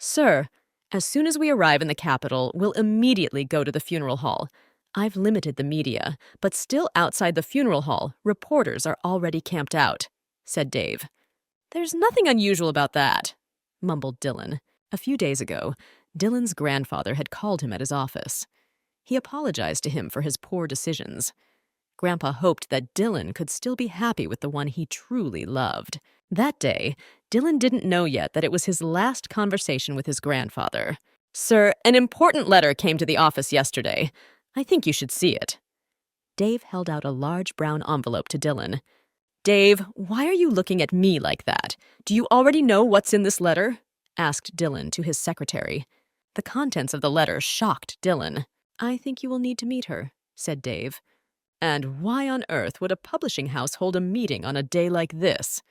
Sir, as soon as we arrive in the capital, we'll immediately go to the funeral hall. I've limited the media, but still outside the funeral hall, reporters are already camped out, said Dave. There's nothing unusual about that, mumbled Dylan. A few days ago, Dylan's grandfather had called him at his office. He apologized to him for his poor decisions. Grandpa hoped that Dylan could still be happy with the one he truly loved. That day, Dylan didn't know yet that it was his last conversation with his grandfather. Sir, an important letter came to the office yesterday. I think you should see it. Dave held out a large brown envelope to Dylan. Dave, why are you looking at me like that? Do you already know what's in this letter? Asked Dylan to his secretary. The contents of the letter shocked Dylan. I think you will need to meet her, said Dave. And why on earth would a publishing house hold a meeting on a day like this?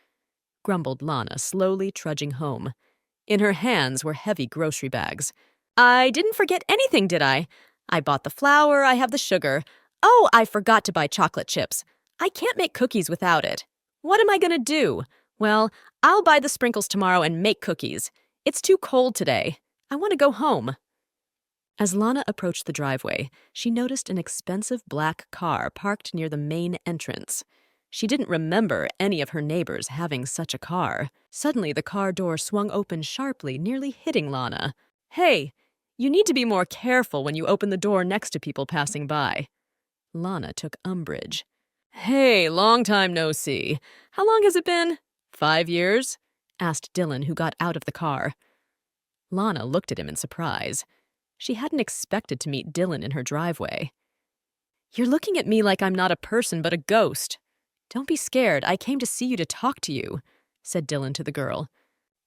Grumbled Lana, slowly trudging home. In her hands were heavy grocery bags. I didn't forget anything, did I? I bought the flour, I have the sugar. Oh, I forgot to buy chocolate chips. I can't make cookies without it. What am I going to do? Well, I'll buy the sprinkles tomorrow and make cookies. It's too cold today. I want to go home. As Lana approached the driveway, she noticed an expensive black car parked near the main entrance. She didn't remember any of her neighbors having such a car. Suddenly, the car door swung open sharply, nearly hitting Lana. Hey, you need to be more careful when you open the door next to people passing by. Lana took umbrage. Hey, long time no see. How long has it been? 5 years? Asked Dylan, who got out of the car. Lana looked at him in surprise. She hadn't expected to meet Dylan in her driveway. You're looking at me like I'm not a person but a ghost. Don't be scared. I came to see you to talk to you, said Dylan to the girl.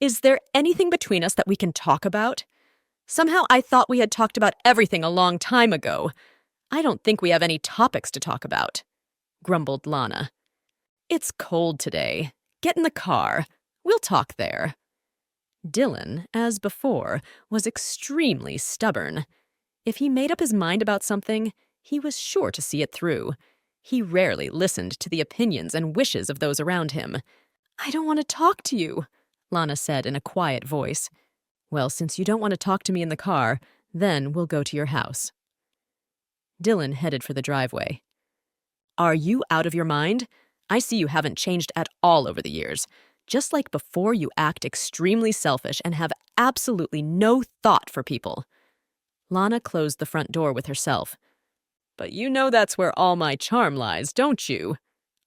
Is there anything between us that we can talk about? Somehow I thought we had talked about everything a long time ago. I don't think we have any topics to talk about, grumbled Lana. It's cold today. Get in the car. We'll talk there. Dylan, as before, was extremely stubborn. If he made up his mind about something, he was sure to see it through. He rarely listened to the opinions and wishes of those around him. I don't want to talk to you, Lana said in a quiet voice. Well, since you don't want to talk to me in the car, then we'll go to your house. Dylan headed for the driveway. Are you out of your mind? I see you haven't changed at all over the years. Just like before, you act extremely selfish and have absolutely no thought for people. Lana closed the front door with herself. But you know that's where all my charm lies, don't you?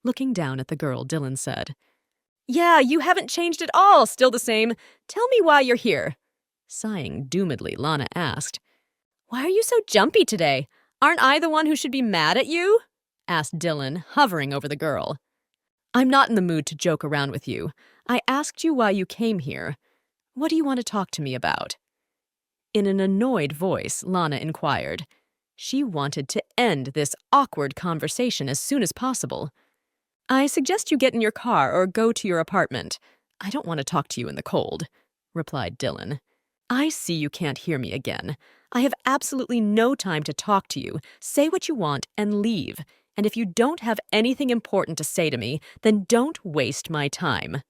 Looking down at the girl, Dylan said. Yeah, you haven't changed at all, still the same. Tell me why you're here. Sighing doomedly, Lana asked. Why are you so jumpy today? Aren't I the one who should be mad at you? Asked Dylan, hovering over the girl. I'm not in the mood to joke around with you. I asked you why you came here. What do you want to talk to me about? In an annoyed voice, Lana inquired. She wanted to end this awkward conversation as soon as possible. I suggest you get in your car or go to your apartment. I don't want to talk to you in the cold, replied Dylan. I see you can't hear me again. I have absolutely no time to talk to you. Say what you want and leave. And if you don't have anything important to say to me, then don't waste my time,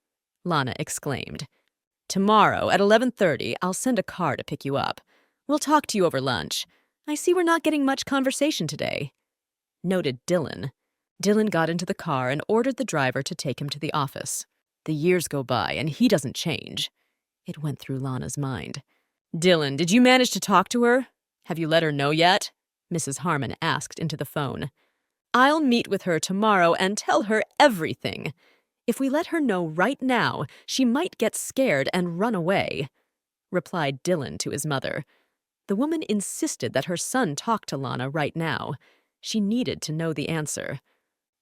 Lana exclaimed. Tomorrow at 11:30, I'll send a car to pick you up. We'll talk to you over lunch. I see we're not getting much conversation today, noted Dylan. Dylan got into the car and ordered the driver to take him to the office. The years go by and he doesn't change. It went through Lana's mind. Dylan, did you manage to talk to her? Have you let her know yet? Mrs. Harmon asked into the phone. I'll meet with her tomorrow and tell her everything. If we let her know right now, she might get scared and run away, replied Dylan to his mother. The woman insisted that her son talk to Lana right now. She needed to know the answer.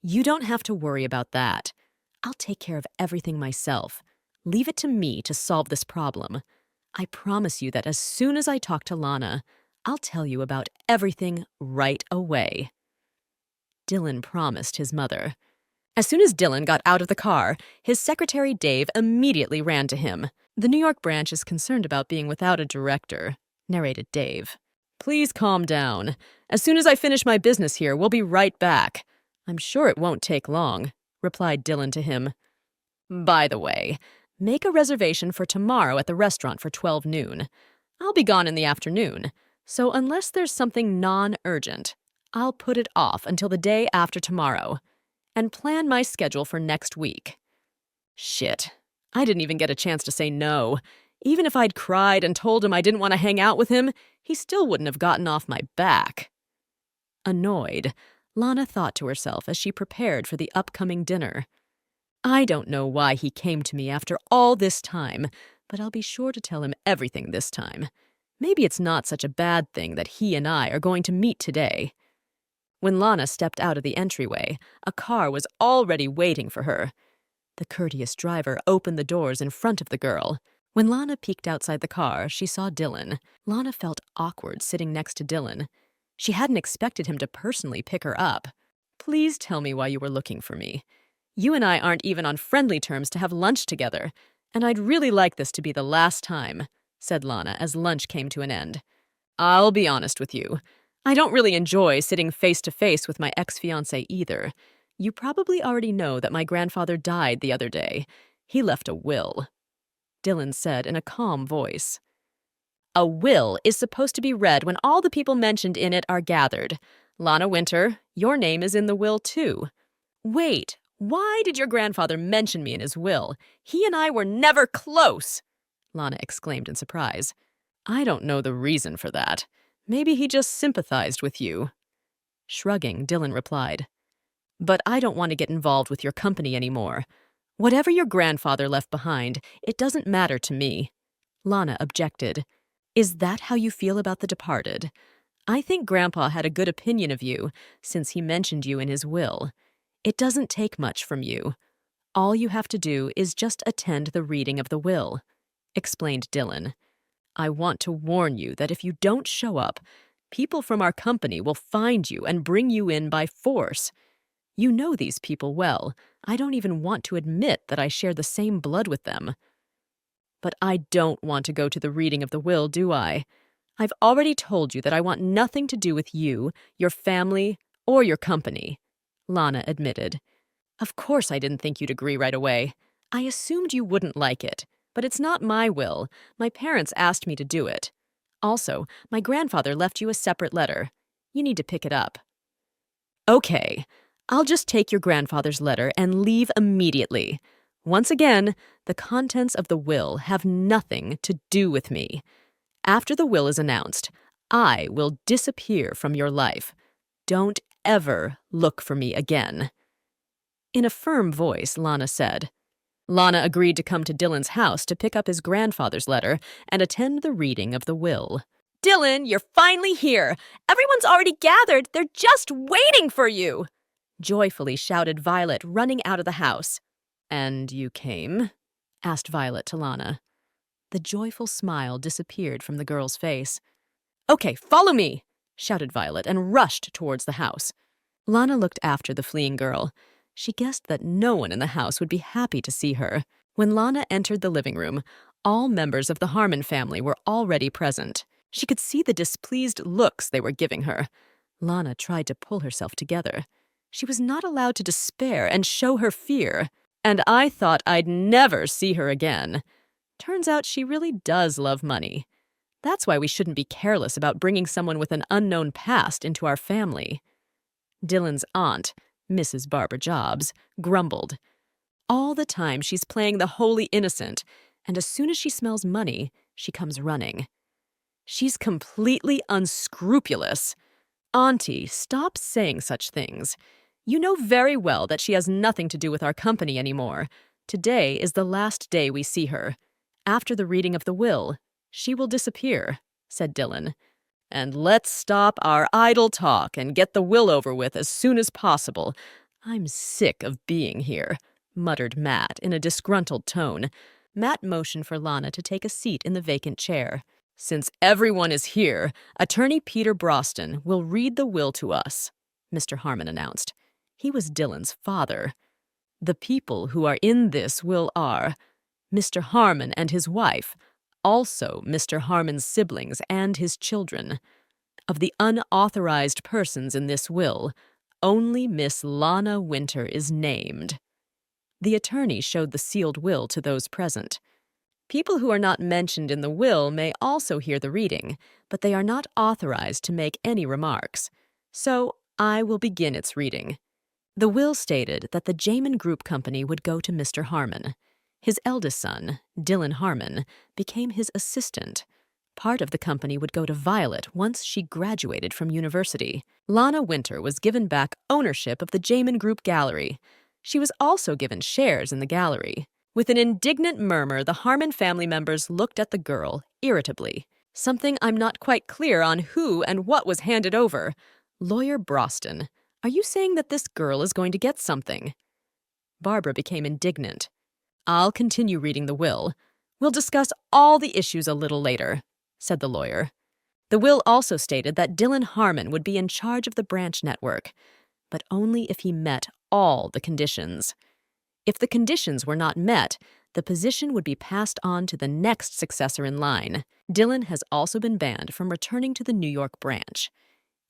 You don't have to worry about that. I'll take care of everything myself. Leave it to me to solve this problem. I promise you that as soon as I talk to Lana, I'll tell you about everything right away. Dylan promised his mother. As soon as Dylan got out of the car, his secretary Dave immediately ran to him. The New York branch is concerned about being without a director, narrated Dave. Please calm down. As soon as I finish my business here, we'll be right back. I'm sure it won't take long, replied Dylan to him. By the way, Make a reservation for tomorrow at the restaurant for 12 noon. I'll be gone in the afternoon, so unless there's something non-urgent, I'll put it off until the day after tomorrow and plan my schedule for next week. Shit. I didn't even get a chance to say no. Even if I'd cried and told him I didn't want to hang out with him, he still wouldn't have gotten off my back. Annoyed, Lana thought to herself as she prepared for the upcoming dinner. I don't know why he came to me after all this time, but I'll be sure to tell him everything this time. Maybe it's not such a bad thing that he and I are going to meet today. When Lana stepped out of the entryway, a car was already waiting for her. The courteous driver opened the doors in front of the girl. When Lana peeked outside the car, she saw Dylan. Lana felt awkward sitting next to Dylan. She hadn't expected him to personally pick her up. Please tell me why you were looking for me. You and I aren't even on friendly terms to have lunch together, and I'd really like this to be the last time, said Lana as lunch came to an end. I'll be honest with you. I don't really enjoy sitting face to face with my ex-fiancé either. You probably already know that my grandfather died the other day. He left a will, Dylan said in a calm voice. A will is supposed to be read when all the people mentioned in it are gathered. Lana Winter, your name is in the will too. Wait, why did your grandfather mention me in his will? He and I were never close, Lana exclaimed in surprise. I don't know the reason for that. Maybe he just sympathized with you. Shrugging, Dylan replied. But I don't want to get involved with your company anymore. Whatever your grandfather left behind, it doesn't matter to me. Lana objected. Is that how you feel about the departed? I think Grandpa had a good opinion of you, since he mentioned you in his will. It doesn't take much from you. All you have to do is just attend the reading of the will, explained Dylan. I want to warn you that if you don't show up, people from our company will find you and bring you in by force. You know these people well. I don't even want to admit that I share the same blood with them. But I don't want to go to the reading of the will, do I? I've already told you that I want nothing to do with you, your family, or your company, Lana admitted. Of course I didn't think you'd agree right away. I assumed you wouldn't like it, but it's not my will. My parents asked me to do it. Also, my grandfather left you a separate letter. You need to pick it up. Okay, I'll just take your grandfather's letter and leave immediately. Once again, the contents of the will have nothing to do with me. After the will is announced, I will disappear from your life. Don't ever look for me again. In a firm voice, Lana said. Lana agreed to come to Dylan's house to pick up his grandfather's letter and attend the reading of the will. Dylan, you're finally here. Everyone's already gathered. They're just waiting for you, joyfully shouted Violet, running out of the house. And you came? Asked Violet to Lana. The joyful smile disappeared from the girl's face. Okay, follow me, shouted Violet and rushed towards the house. Lana looked after the fleeing girl. She guessed that no one in the house would be happy to see her. When Lana entered the living room, all members of the Harmon family were already present. She could see the displeased looks they were giving her. Lana tried to pull herself together. She was not allowed to despair and show her fear. And I thought I'd never see her again. Turns out she really does love money. That's why we shouldn't be careless about bringing someone with an unknown past into our family. Dylan's aunt, Mrs. Barbara Jobs, grumbled. All the time she's playing the holy innocent, and as soon as she smells money, she comes running. She's completely unscrupulous. Auntie, stop saying such things. You know very well that she has nothing to do with our company anymore. Today is the last day we see her. After the reading of the will, she will disappear, said Dylan. And let's stop our idle talk and get the will over with as soon as possible. I'm sick of being here, muttered Matt in a disgruntled tone. Matt motioned for Lana to take a seat in the vacant chair. Since everyone is here, Attorney Peter Broston will read the will to us, Mr. Harmon announced. He was Dylan's father. The people who are in this will are Mr. Harmon and his wife, also Mr. Harmon's siblings and his children. Of the unauthorized persons in this will, only Miss Lana Winter is named. The attorney showed the sealed will to those present. People who are not mentioned in the will may also hear the reading, but they are not authorized to make any remarks. So I will begin its reading. The will stated that the Jamin Group Company would go to Mr. Harmon. His eldest son, Dylan Harmon, became his assistant. Part of the company would go to Violet once she graduated from university. Lana Winter was given back ownership of the Jamin Group Gallery. She was also given shares in the gallery. With an indignant murmur, the Harmon family members looked at the girl irritably. Something I'm not quite clear on who and what was handed over. Lawyer Broston, are you saying that this girl is going to get something? Barbara became indignant. I'll continue reading the will. We'll discuss all the issues a little later, said the lawyer. The will also stated that Dylan Harmon would be in charge of the branch network, but only if he met all the conditions. If the conditions were not met, the position would be passed on to the next successor in line. Dylan has also been banned from returning to the New York branch.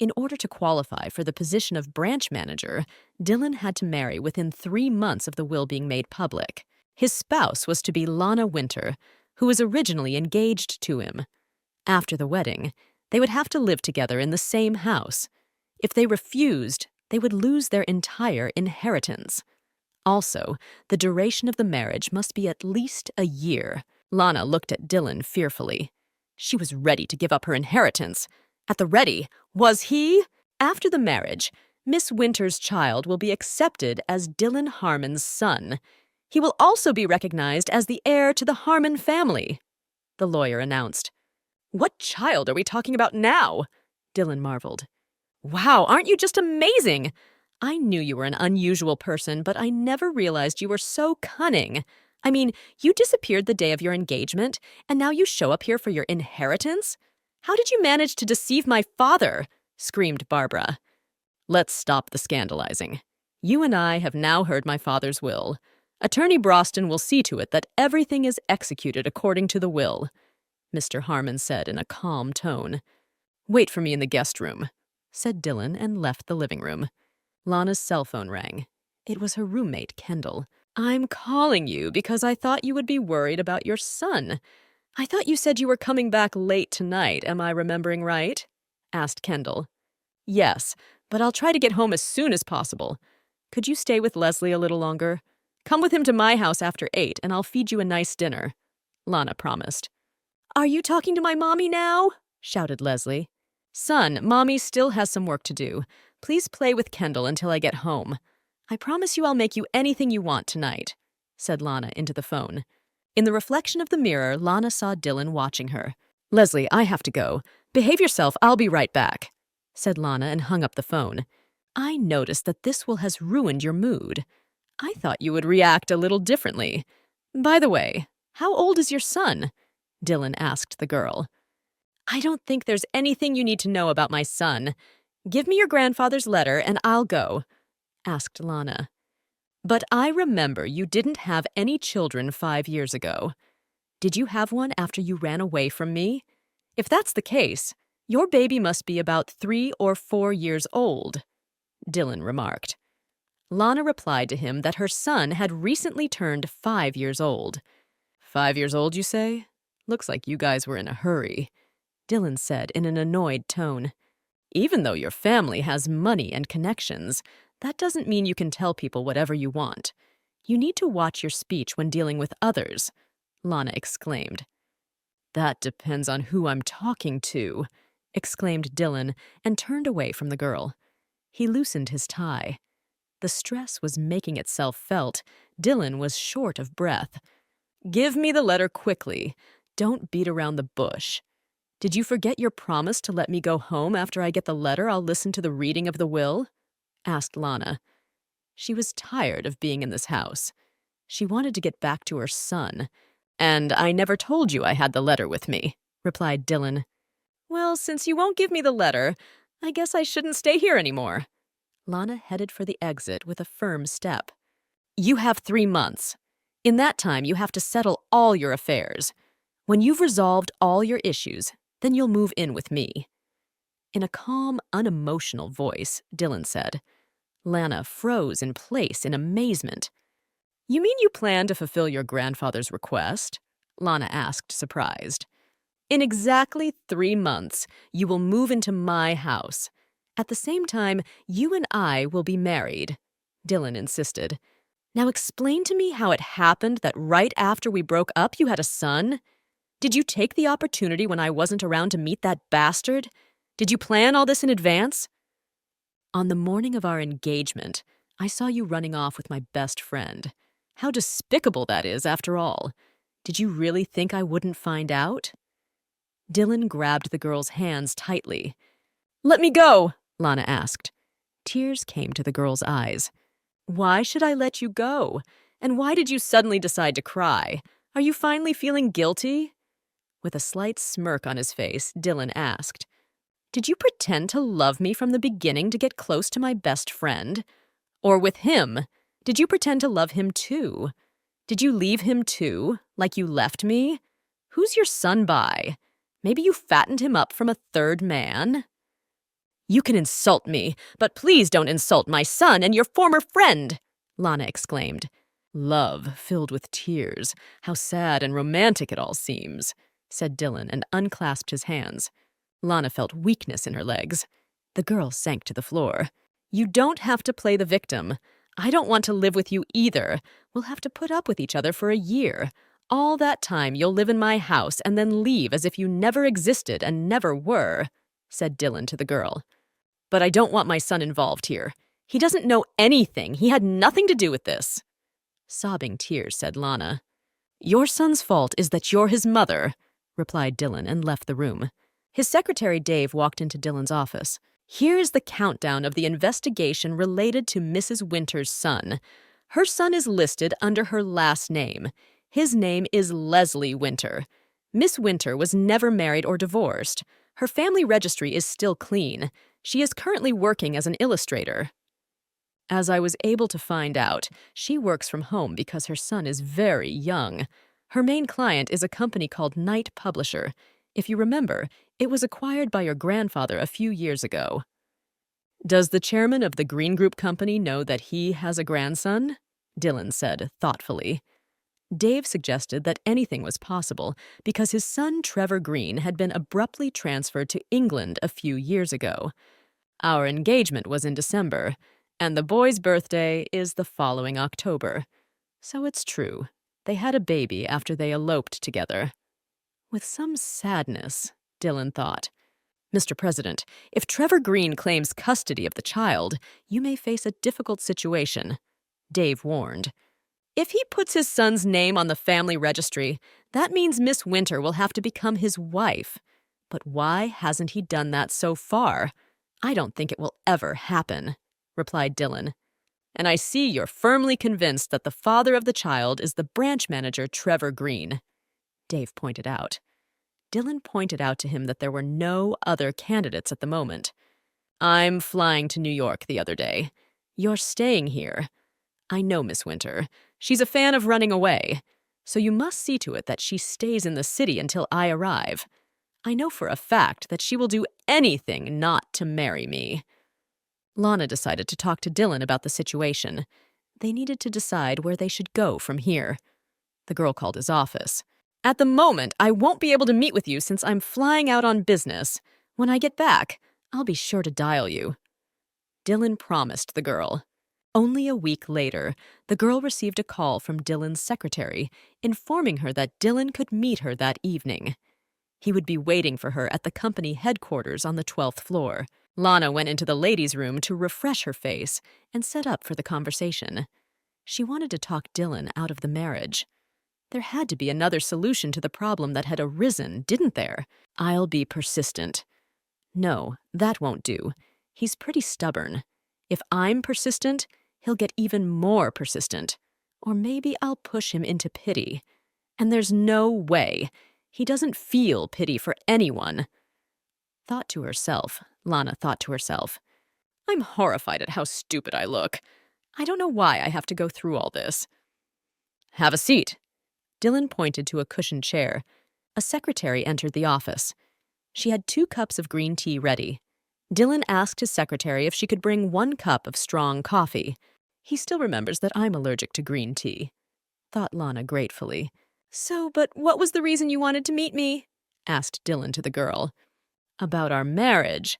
In order to qualify for the position of branch manager, Dylan had to marry within 3 months of the will being made public. His spouse was to be Lana Winter, who was originally engaged to him. After the wedding, they would have to live together in the same house. If they refused, they would lose their entire inheritance. Also, the duration of the marriage must be at least a year. Lana looked at Dylan fearfully. She was ready to give up her inheritance. At the ready, was he? After the marriage, Miss Winter's child will be accepted as Dylan Harmon's son. He will also be recognized as the heir to the Harmon family, the lawyer announced. What child are we talking about now? Dylan marveled. Wow, aren't you just amazing? I knew you were an unusual person, but I never realized you were so cunning. I mean, you disappeared the day of your engagement, and now you show up here for your inheritance? How did you manage to deceive my father? Screamed Barbara. Let's stop the scandalizing. You and I have now heard my father's will. Attorney Broston will see to it that everything is executed according to the will, Mr. Harmon said in a calm tone. Wait for me in the guest room, said Dylan and left the living room. Lana's cell phone rang. It was her roommate, Kendall. I'm calling you because I thought you would be worried about your son. I thought you said you were coming back late tonight, am I remembering right? Asked Kendall. Yes, but I'll try to get home as soon as possible. Could you stay with Leslie a little longer? Come with him to my house after 8 and I'll feed you a nice dinner, Lana promised. Are you talking to my mommy now? Shouted Leslie. Son, Mommy still has some work to do. Please play with Kendall until I get home. I promise you I'll make you anything you want tonight, said Lana into the phone. In the reflection of the mirror, Lana saw Dylan watching her. Leslie, I have to go. Behave yourself, I'll be right back, said Lana and hung up the phone. I noticed that this will has ruined your mood. I thought you would react a little differently. By the way, how old is your son? Dylan asked the girl. I don't think there's anything you need to know about my son. Give me your grandfather's letter and I'll go, asked Lana. But I remember you didn't have any children 5 years ago. Did you have one after you ran away from me? If that's the case, your baby must be about 3 or 4 years old, Dylan remarked. Lana replied to him that her son had recently turned 5 years old. 5 years old, you say? Looks like you guys were in a hurry, Dylan said in an annoyed tone. Even though your family has money and connections, that doesn't mean you can tell people whatever you want. You need to watch your speech when dealing with others, Lana exclaimed. That depends on who I'm talking to, exclaimed Dylan and turned away from the girl. He loosened his tie. The stress was making itself felt. Dylan was short of breath. Give me the letter quickly. Don't beat around the bush. Did you forget your promise to let me go home after I get the letter? I'll listen to the reading of the will? Asked Lana. She was tired of being in this house. She wanted to get back to her son. And I never told you I had the letter with me, replied Dylan. Well, since you won't give me the letter, I guess I shouldn't stay here anymore. Lana headed for the exit with a firm step. You have 3 months. In that time, you have to settle all your affairs. When you've resolved all your issues, then you'll move in with me. In a calm, unemotional voice, Dylan said. Lana froze in place in amazement. You mean you plan to fulfill your grandfather's request? Lana asked, surprised. In exactly 3 months, you will move into my house. At the same time, you and I will be married, Dylan insisted. Now explain to me how it happened that right after we broke up, you had a son? Did you take the opportunity when I wasn't around to meet that bastard? Did you plan all this in advance? On the morning of our engagement, I saw you running off with my best friend. How despicable that is, after all. Did you really think I wouldn't find out? Dylan grabbed the girl's hands tightly. Let me go, Lana asked. Tears came to the girl's eyes. Why should I let you go? And why did you suddenly decide to cry? Are you finally feeling guilty? With a slight smirk on his face, Dylan asked, Did you pretend to love me from the beginning to get close to my best friend? Or with him, did you pretend to love him too? Did you leave him too, like you left me? Who's your son by? Maybe you fattened him up from a third man? You can insult me, but please don't insult my son and your former friend, Lana exclaimed. Love filled with tears. How sad and romantic it all seems, said Dylan and unclasped his hands. Lana felt weakness in her legs. The girl sank to the floor. You don't have to play the victim. I don't want to live with you either. We'll have to put up with each other for a year. All that time you'll live in my house and then leave as if you never existed and never were, said Dylan to the girl. But I don't want my son involved here. He doesn't know anything. He had nothing to do with this. Sobbing tears, said Lana. Your son's fault is that you're his mother, replied Dylan and left the room. His secretary Dave walked into Dylan's office. Here is the countdown of the investigation related to Mrs. Winter's son. Her son is listed under her last name. His name is Leslie Winter. Miss Winter was never married or divorced. Her family registry is still clean. She is currently working as an illustrator. As I was able to find out, she works from home because her son is very young. Her main client is a company called Knight Publisher. If you remember, it was acquired by your grandfather a few years ago. Does the chairman of the Green Group Company know that he has a grandson? Dylan said thoughtfully. Dave suggested that anything was possible because his son Trevor Green had been abruptly transferred to England a few years ago. Our engagement was in December, and the boy's birthday is the following October. So it's true. They had a baby after they eloped together. With some sadness, Dylan thought. Mr. President, if Trevor Green claims custody of the child, you may face a difficult situation, Dave warned. If he puts his son's name on the family registry, that means Miss Winter will have to become his wife. But why hasn't he done that so far? I don't think it will ever happen, replied Dylan. And I see you're firmly convinced that the father of the child is the branch manager Trevor Green, Dave pointed out. Dylan pointed out to him that there were no other candidates at the moment. I'm flying to New York the other day. You're staying here. I know Miss Winter. She's a fan of running away. So you must see to it that she stays in the city until I arrive. I know for a fact that she will do anything not to marry me. Lana decided to talk to Dylan about the situation. They needed to decide where they should go from here. The girl called his office. At the moment, I won't be able to meet with you since I'm flying out on business. When I get back, I'll be sure to dial you. Dylan promised the girl. Only a week later, the girl received a call from Dylan's secretary, informing her that Dylan could meet her that evening. He would be waiting for her at the company headquarters on the 12th floor. Lana went into the ladies' room to refresh her face and set up for the conversation. She wanted to talk Dylan out of the marriage. There had to be another solution to the problem that had arisen, didn't there? I'll be persistent. No, that won't do. He's pretty stubborn. If I'm persistent, he'll get even more persistent. Or maybe I'll push him into pity. And there's no way. He doesn't feel pity for anyone. Lana thought to herself, I'm horrified at how stupid I look. I don't know why I have to go through all this. Have a seat. Dylan pointed to a cushioned chair. A secretary entered the office. She had 2 cups of green tea ready. Dylan asked his secretary if she could bring 1 cup of strong coffee. He still remembers that I'm allergic to green tea, thought Lana gratefully. But what was the reason you wanted to meet me? Asked Dylan to the girl. About our marriage.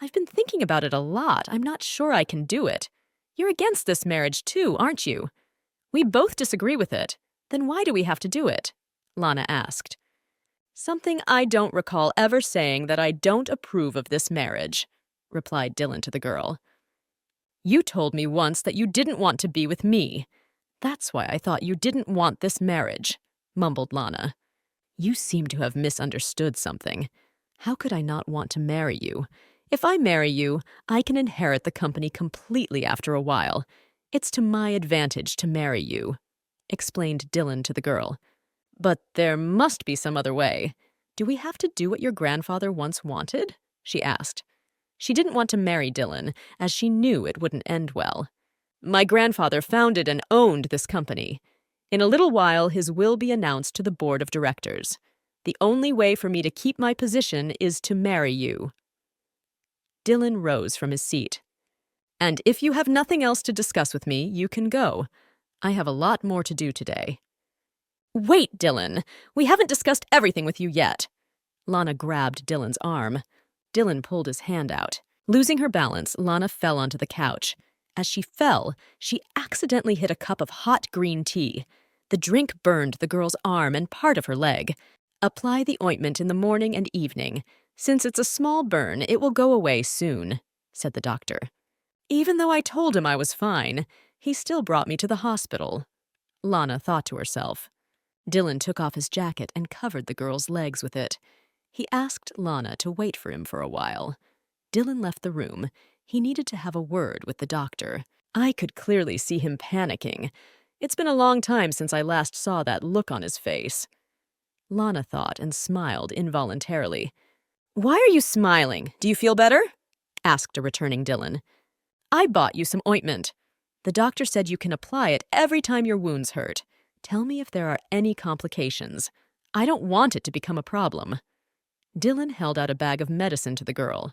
I've been thinking about it a lot. I'm not sure I can do it. You're against this marriage too, aren't you? We both disagree with it. Then why do we have to do it? Lana asked. Something I don't recall ever saying that I don't approve of this marriage, replied Dylan to the girl. You told me once that you didn't want to be with me. That's why I thought you didn't want this marriage, mumbled Lana. You seem to have misunderstood something. How could I not want to marry you? If I marry you, I can inherit the company completely after a while. It's to my advantage to marry you, explained Dylan to the girl. But there must be some other way. Do we have to do what your grandfather once wanted? She asked. She didn't want to marry Dylan, as she knew it wouldn't end well. My grandfather founded and owned this company. In a little while, his will be announced to the board of directors. The only way for me to keep my position is to marry you. Dylan rose from his seat. And if you have nothing else to discuss with me, you can go. I have a lot more to do today. Wait, Dylan. We haven't discussed everything with you yet. Lana grabbed Dylan's arm. Dylan pulled his hand out. Losing her balance, Lana fell onto the couch. As she fell, she accidentally hit a cup of hot green tea. The drink burned the girl's arm and part of her leg. Apply the ointment in the morning and evening. Since it's a small burn, it will go away soon, said the doctor. Even though I told him I was fine, he still brought me to the hospital. Lana thought to herself. Dylan took off his jacket and covered the girl's legs with it. He asked Lana to wait for him for a while. Dylan left the room. He needed to have a word with the doctor. I could clearly see him panicking. It's been a long time since I last saw that look on his face. Lana thought and smiled involuntarily. Why are you smiling? Do you feel better? Asked a returning Dylan. I bought you some ointment. The doctor said you can apply it every time your wounds hurt. Tell me if there are any complications. I don't want it to become a problem. Dylan held out a bag of medicine to the girl.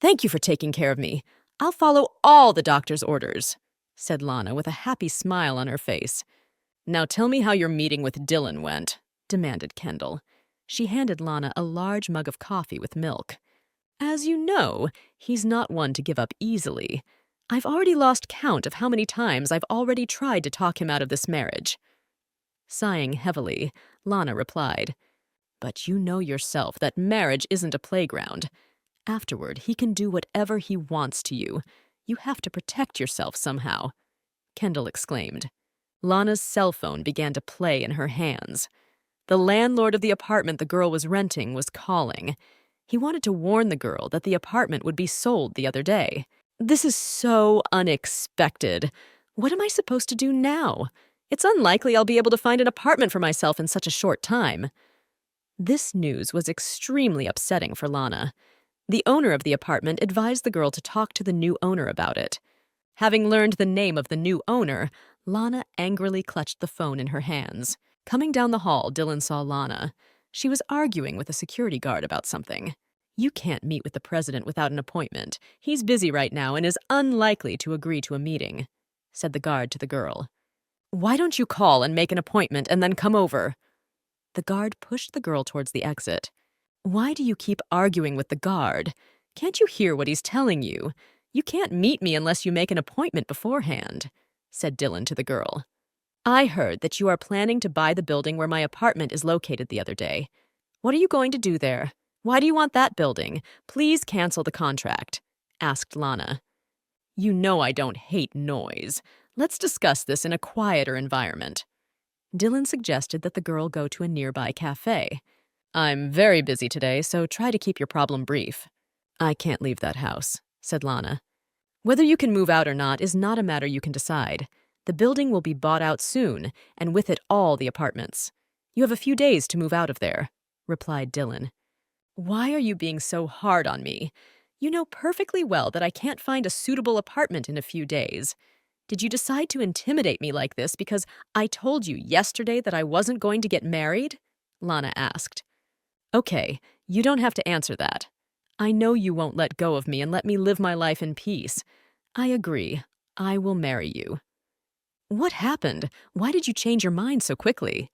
Thank you for taking care of me. I'll follow all the doctor's orders, said Lana with a happy smile on her face. Now tell me how your meeting with Dylan went, demanded Kendall. She handed Lana a large mug of coffee with milk. As you know, he's not one to give up easily. I've already lost count of how many times I've already tried to talk him out of this marriage. Sighing heavily, Lana replied, But you know yourself that marriage isn't a playground. Afterward, he can do whatever he wants to you. You have to protect yourself somehow, Kendall exclaimed. Lana's cell phone began to play in her hands. The landlord of the apartment the girl was renting was calling. He wanted to warn the girl that the apartment would be sold the other day. This is so unexpected. What am I supposed to do now? It's unlikely I'll be able to find an apartment for myself in such a short time. This news was extremely upsetting for Lana. The owner of the apartment advised the girl to talk to the new owner about it. Having learned the name of the new owner, Lana angrily clutched the phone in her hands. Coming down the hall, Dylan saw Lana. She was arguing with a security guard about something. You can't meet with the president without an appointment. He's busy right now and is unlikely to agree to a meeting, said the guard to the girl. Why don't you call and make an appointment and then come over? The guard pushed the girl towards the exit. Why do you keep arguing with the guard? Can't you hear what he's telling you? You can't meet me unless you make an appointment beforehand, said Dylan to the girl. I heard that you are planning to buy the building where my apartment is located the other day. What are you going to do there? Why do you want that building? Please cancel the contract, asked Lana. You know I don't hate noise. Let's discuss this in a quieter environment. Dylan suggested that the girl go to a nearby cafe. I'm very busy today, so try to keep your problem brief. I can't leave that house, said Lana. Whether you can move out or not is not a matter you can decide. The building will be bought out soon, and with it all the apartments. You have a few days to move out of there, replied Dylan. Why are you being so hard on me? You know perfectly well that I can't find a suitable apartment in a few days. Did you decide to intimidate me like this because I told you yesterday that I wasn't going to get married? Lana asked. Okay, you don't have to answer that. I know you won't let go of me and let me live my life in peace. I agree. I will marry you, What happened? Why did you change your mind so quickly?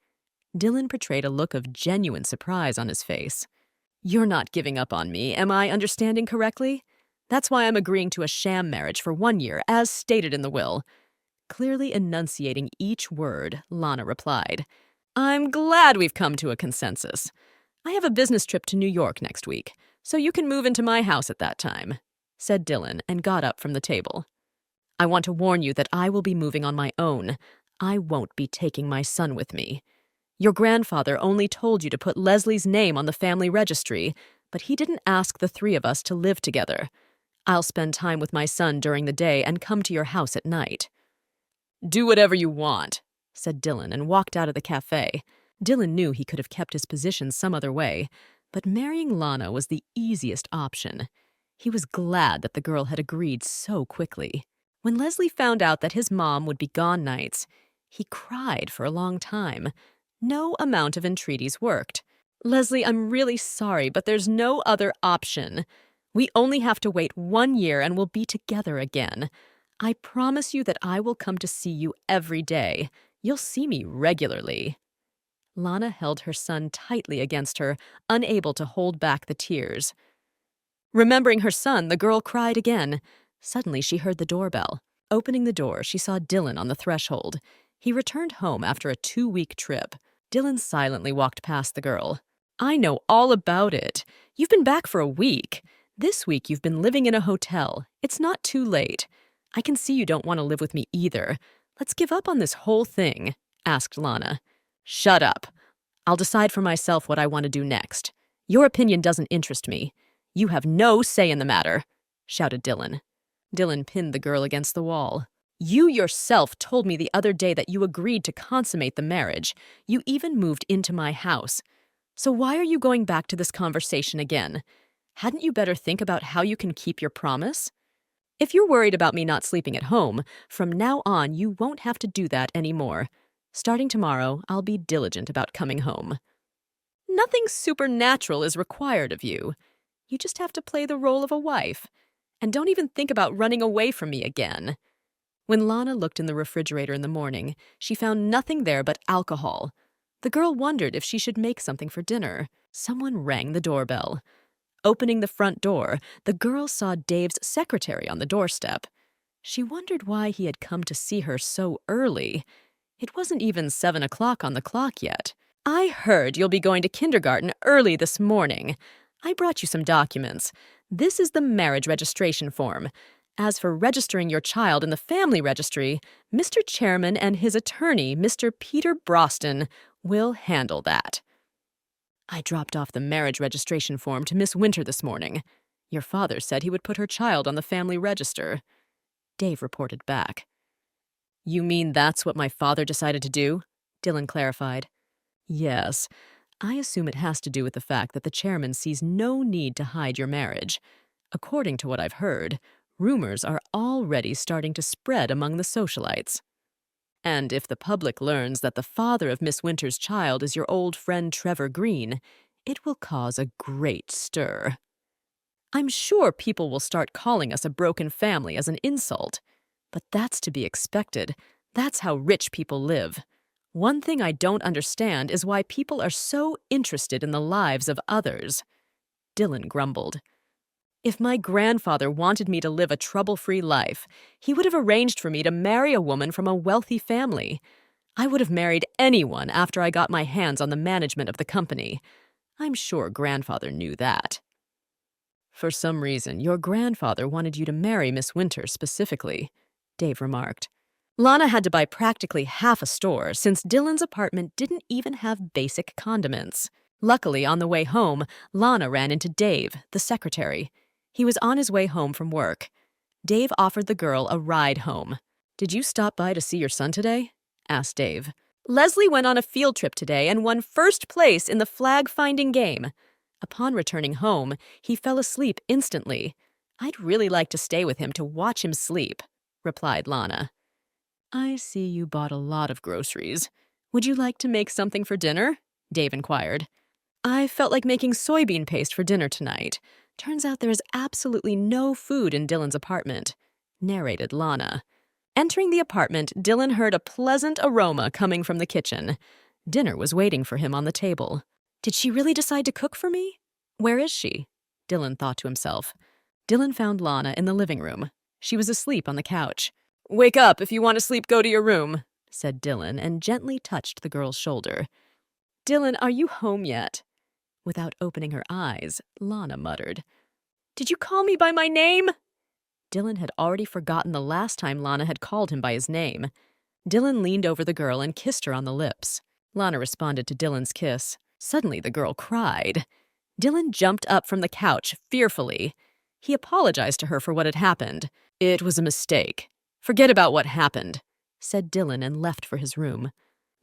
Dylan portrayed a look of genuine surprise on his face. You're not giving up on me, am I understanding correctly? That's why I'm agreeing to a sham marriage for 1 year, as stated in the will. Clearly enunciating each word, Lana replied, I'm glad we've come to a consensus. I have a business trip to New York next week, so you can move into my house at that time, said Dylan and got up from the table. I want to warn you that I will be moving on my own. I won't be taking my son with me. Your grandfather only told you to put Leslie's name on the family registry, but he didn't ask the three of us to live together. I'll spend time with my son during the day and come to your house at night. Do whatever you want, said Dylan and walked out of the cafe. Dylan knew he could have kept his position some other way, but marrying Lana was the easiest option. He was glad that the girl had agreed so quickly. When Leslie found out that his mom would be gone nights, he cried for a long time. No amount of entreaties worked. Leslie, I'm really sorry, but there's no other option. We only have to wait 1 year and we'll be together again. I promise you that I will come to see you every day. You'll see me regularly. Lana held her son tightly against her, unable to hold back the tears. Remembering her son, the girl cried again. Suddenly, she heard the doorbell. Opening the door, she saw Dylan on the threshold. He returned home after a 2-week trip. Dylan silently walked past the girl. I know all about it. You've been back for a week. This week, you've been living in a hotel. It's not too late. I can see you don't want to live with me either. Let's give up on this whole thing, asked Lana. Shut up. I'll decide for myself what I want to do next. Your opinion doesn't interest me. You have no say in the matter, shouted Dylan. Dylan pinned the girl against the wall. You yourself told me the other day that you agreed to consummate the marriage. You even moved into my house. So why are you going back to this conversation again? Hadn't you better think about how you can keep your promise? If you're worried about me not sleeping at home, from now on you won't have to do that anymore. Starting tomorrow, I'll be diligent about coming home. Nothing supernatural is required of you. You just have to play the role of a wife. And don't even think about running away from me again. When Lana looked in the refrigerator in the morning, she found nothing there but alcohol. The girl wondered if she should make something for dinner. Someone rang the doorbell. Opening the front door, the girl saw Dave's secretary on the doorstep. She wondered why he had come to see her so early. It wasn't even 7 o'clock on the clock yet. I heard you'll be going to kindergarten early this morning. I brought you some documents. This is the marriage registration form. As for registering your child in the family registry, Mr. Chairman and his attorney, Mr. Peter Broston, will handle that. I dropped off the marriage registration form to Miss Winter this morning. Your father said he would put her child on the family register. Dave reported back. You mean that's what my father decided to do? Dylan clarified. Yes. I assume it has to do with the fact that the chairman sees no need to hide your marriage. According to what I've heard, rumors are already starting to spread among the socialites. And if the public learns that the father of Miss Winter's child is your old friend Trevor Green, it will cause a great stir. I'm sure people will start calling us a broken family as an insult. But that's to be expected. That's how rich people live. One thing I don't understand is why people are so interested in the lives of others. Dylan grumbled. If my grandfather wanted me to live a trouble-free life, he would have arranged for me to marry a woman from a wealthy family. I would have married anyone after I got my hands on the management of the company. I'm sure grandfather knew that. For some reason, your grandfather wanted you to marry Miss Winter specifically, Dave remarked. Lana had to buy practically half a store since Dylan's apartment didn't even have basic condiments. Luckily, on the way home, Lana ran into Dave, the secretary. He was on his way home from work. Dave offered the girl a ride home. Did you stop by to see your son today? Asked Dave. Leslie went on a field trip today and won first place in the flag-finding game. Upon returning home, he fell asleep instantly. I'd really like to stay with him to watch him sleep, replied Lana. I see you bought a lot of groceries. Would you like to make something for dinner? Dave inquired. I felt like making soybean paste for dinner tonight. Turns out there is absolutely no food in Dylan's apartment, narrated Lana. Entering the apartment, Dylan heard a pleasant aroma coming from the kitchen. Dinner was waiting for him on the table. Did she really decide to cook for me? Where is she? Dylan thought to himself. Dylan found Lana in the living room. She was asleep on the couch. "Wake up. If you want to sleep, go to your room," said Dylan and gently touched the girl's shoulder. "Dylan, are you home yet?" Without opening her eyes, Lana muttered, "Did you call me by my name?" Dylan had already forgotten the last time Lana had called him by his name. Dylan leaned over the girl and kissed her on the lips. Lana responded to Dylan's kiss. Suddenly, the girl cried. Dylan jumped up from the couch, fearfully. He apologized to her for what had happened. "It was a mistake. Forget about what happened," said Dylan and left for his room.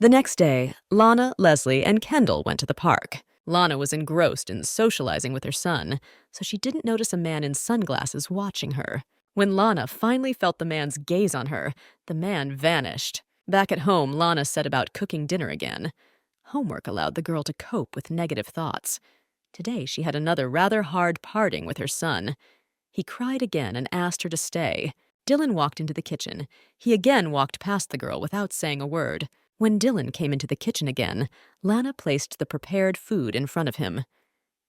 The next day, Lana, Leslie, and Kendall went to the park. Lana was engrossed in socializing with her son, so she didn't notice a man in sunglasses watching her. When Lana finally felt the man's gaze on her, the man vanished. Back at home, Lana set about cooking dinner again. Homework allowed the girl to cope with negative thoughts. Today, she had another rather hard parting with her son. He cried again and asked her to stay. Dylan walked into the kitchen. He again walked past the girl without saying a word. When Dylan came into the kitchen again, Lana placed the prepared food in front of him.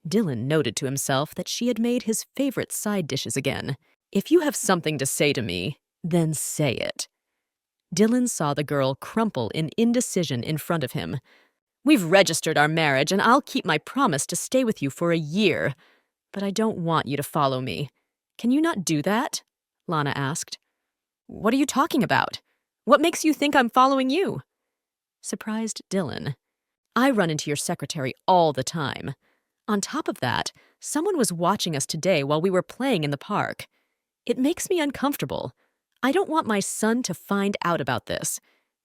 Dylan noted to himself that she had made his favorite side dishes again. "If you have something to say to me, then say it." Dylan saw the girl crumple in indecision in front of him. "We've registered our marriage, and I'll keep my promise to stay with you for a year. But I don't want you to follow me. Can you not do that?" Lana asked. "What are you talking about? What makes you think I'm following you?" Surprised Dylan. "I run into your secretary all the time. On top of that, someone was watching us today while we were playing in the park. It makes me uncomfortable. I don't want my son to find out about this.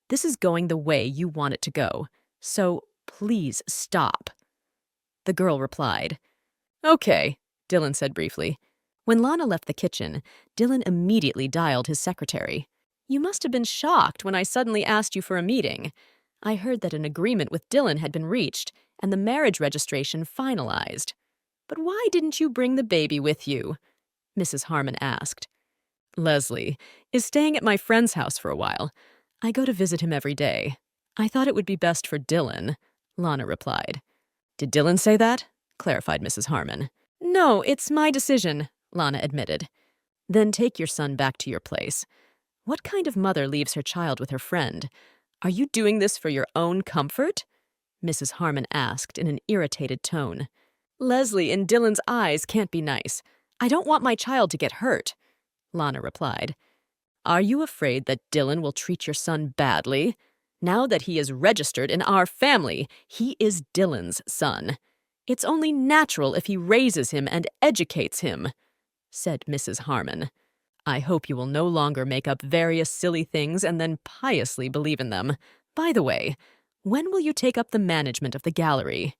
This is going the way you want it to go. So please stop." The girl replied. "Okay," Dylan said briefly. When Lana left the kitchen, Dylan immediately dialed his secretary. "You must have been shocked when I suddenly asked you for a meeting. I heard that an agreement with Dylan had been reached and the marriage registration finalized. But why didn't you bring the baby with you?" Mrs. Harmon asked. "Leslie is staying at my friend's house for a while. I go to visit him every day. I thought it would be best for Dylan," Lana replied. "Did Dylan say that?" clarified Mrs. Harmon. "No, it's my decision," Lana admitted. "Then take your son back to your place. What kind of mother leaves her child with her friend? Are you doing this for your own comfort?" Mrs. Harmon asked in an irritated tone. "Leslie, in Dylan's eyes, can't be nice. I don't want my child to get hurt," Lana replied. "Are you afraid that Dylan will treat your son badly? Now that he is registered in our family, he is Dylan's son. It's only natural if he raises him and educates him," said Mrs. Harmon. "I hope you will no longer make up various silly things and then piously believe in them. By the way, when will you take up the management of the gallery?"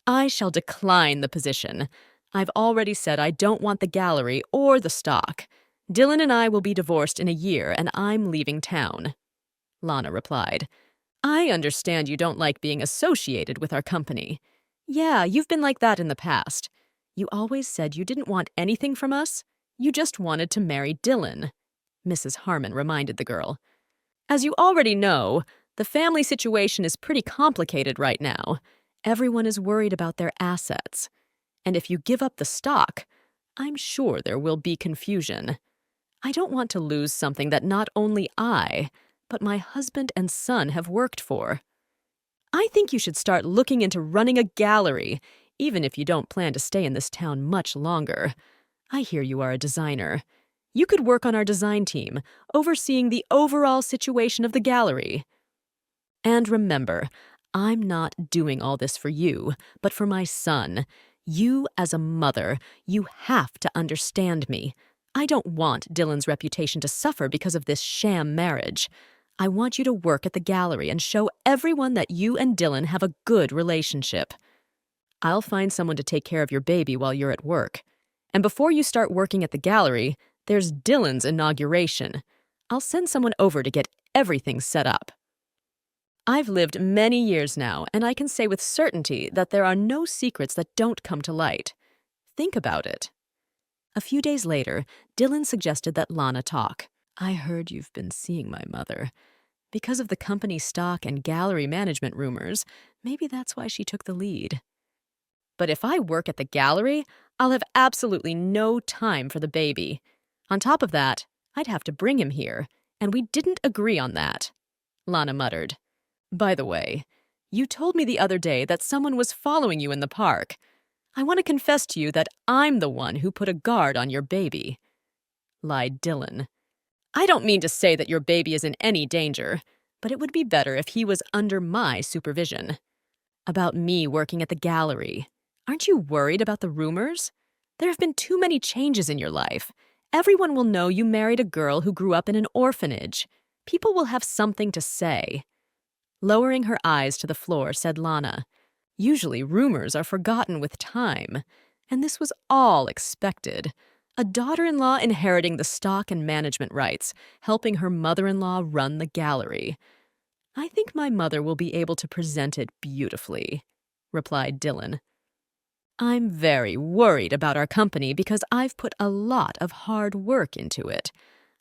"I shall decline the position. I've already said I don't want the gallery or the stock. Dylan and I will be divorced in a year, and I'm leaving town," Lana replied. "I understand you don't like being associated with our company. Yeah, you've been like that in the past. You always said you didn't want anything from us. You just wanted to marry Dylan," Mrs. Harmon reminded the girl. "As you already know, the family situation is pretty complicated right now. Everyone is worried about their assets. And if you give up the stock, I'm sure there will be confusion. I don't want to lose something that not only I, but my husband and son have worked for. I think you should start looking into running a gallery, even if you don't plan to stay in this town much longer. I hear you are a designer. You could work on our design team, overseeing the overall situation of the gallery. And remember, I'm not doing all this for you, but for my son. You, as a mother, you have to understand me. I don't want Dylan's reputation to suffer because of this sham marriage. I want you to work at the gallery and show everyone that you and Dylan have a good relationship. I'll find someone to take care of your baby while you're at work. And before you start working at the gallery, there's Dylan's inauguration. I'll send someone over to get everything set up. I've lived many years now, and I can say with certainty that there are no secrets that don't come to light. Think about it." A few days later, Dylan suggested that Lana talk. I heard you've been seeing my mother. Because of the company stock and gallery management rumors, maybe that's why she took the lead. But if I work at the gallery, I'll have absolutely no time for the baby. On top of that, I'd have to bring him here, and we didn't agree on that, Lana muttered. By the way, you told me the other day that someone was following you in the park. I want to confess to you that I'm the one who put a guard on your baby, lied Dylan. I don't mean to say that your baby is in any danger, but it would be better if he was under my supervision. About me working at the gallery. Aren't you worried about the rumors? There have been too many changes in your life. Everyone will know you married a girl who grew up in an orphanage. People will have something to say. Lowering her eyes to the floor, said Lana, usually rumors are forgotten with time, and this was all expected. A daughter-in-law inheriting the stock and management rights, helping her mother-in-law run the gallery. I think my mother will be able to present it beautifully, replied Dylan. I'm very worried about our company because I've put a lot of hard work into it.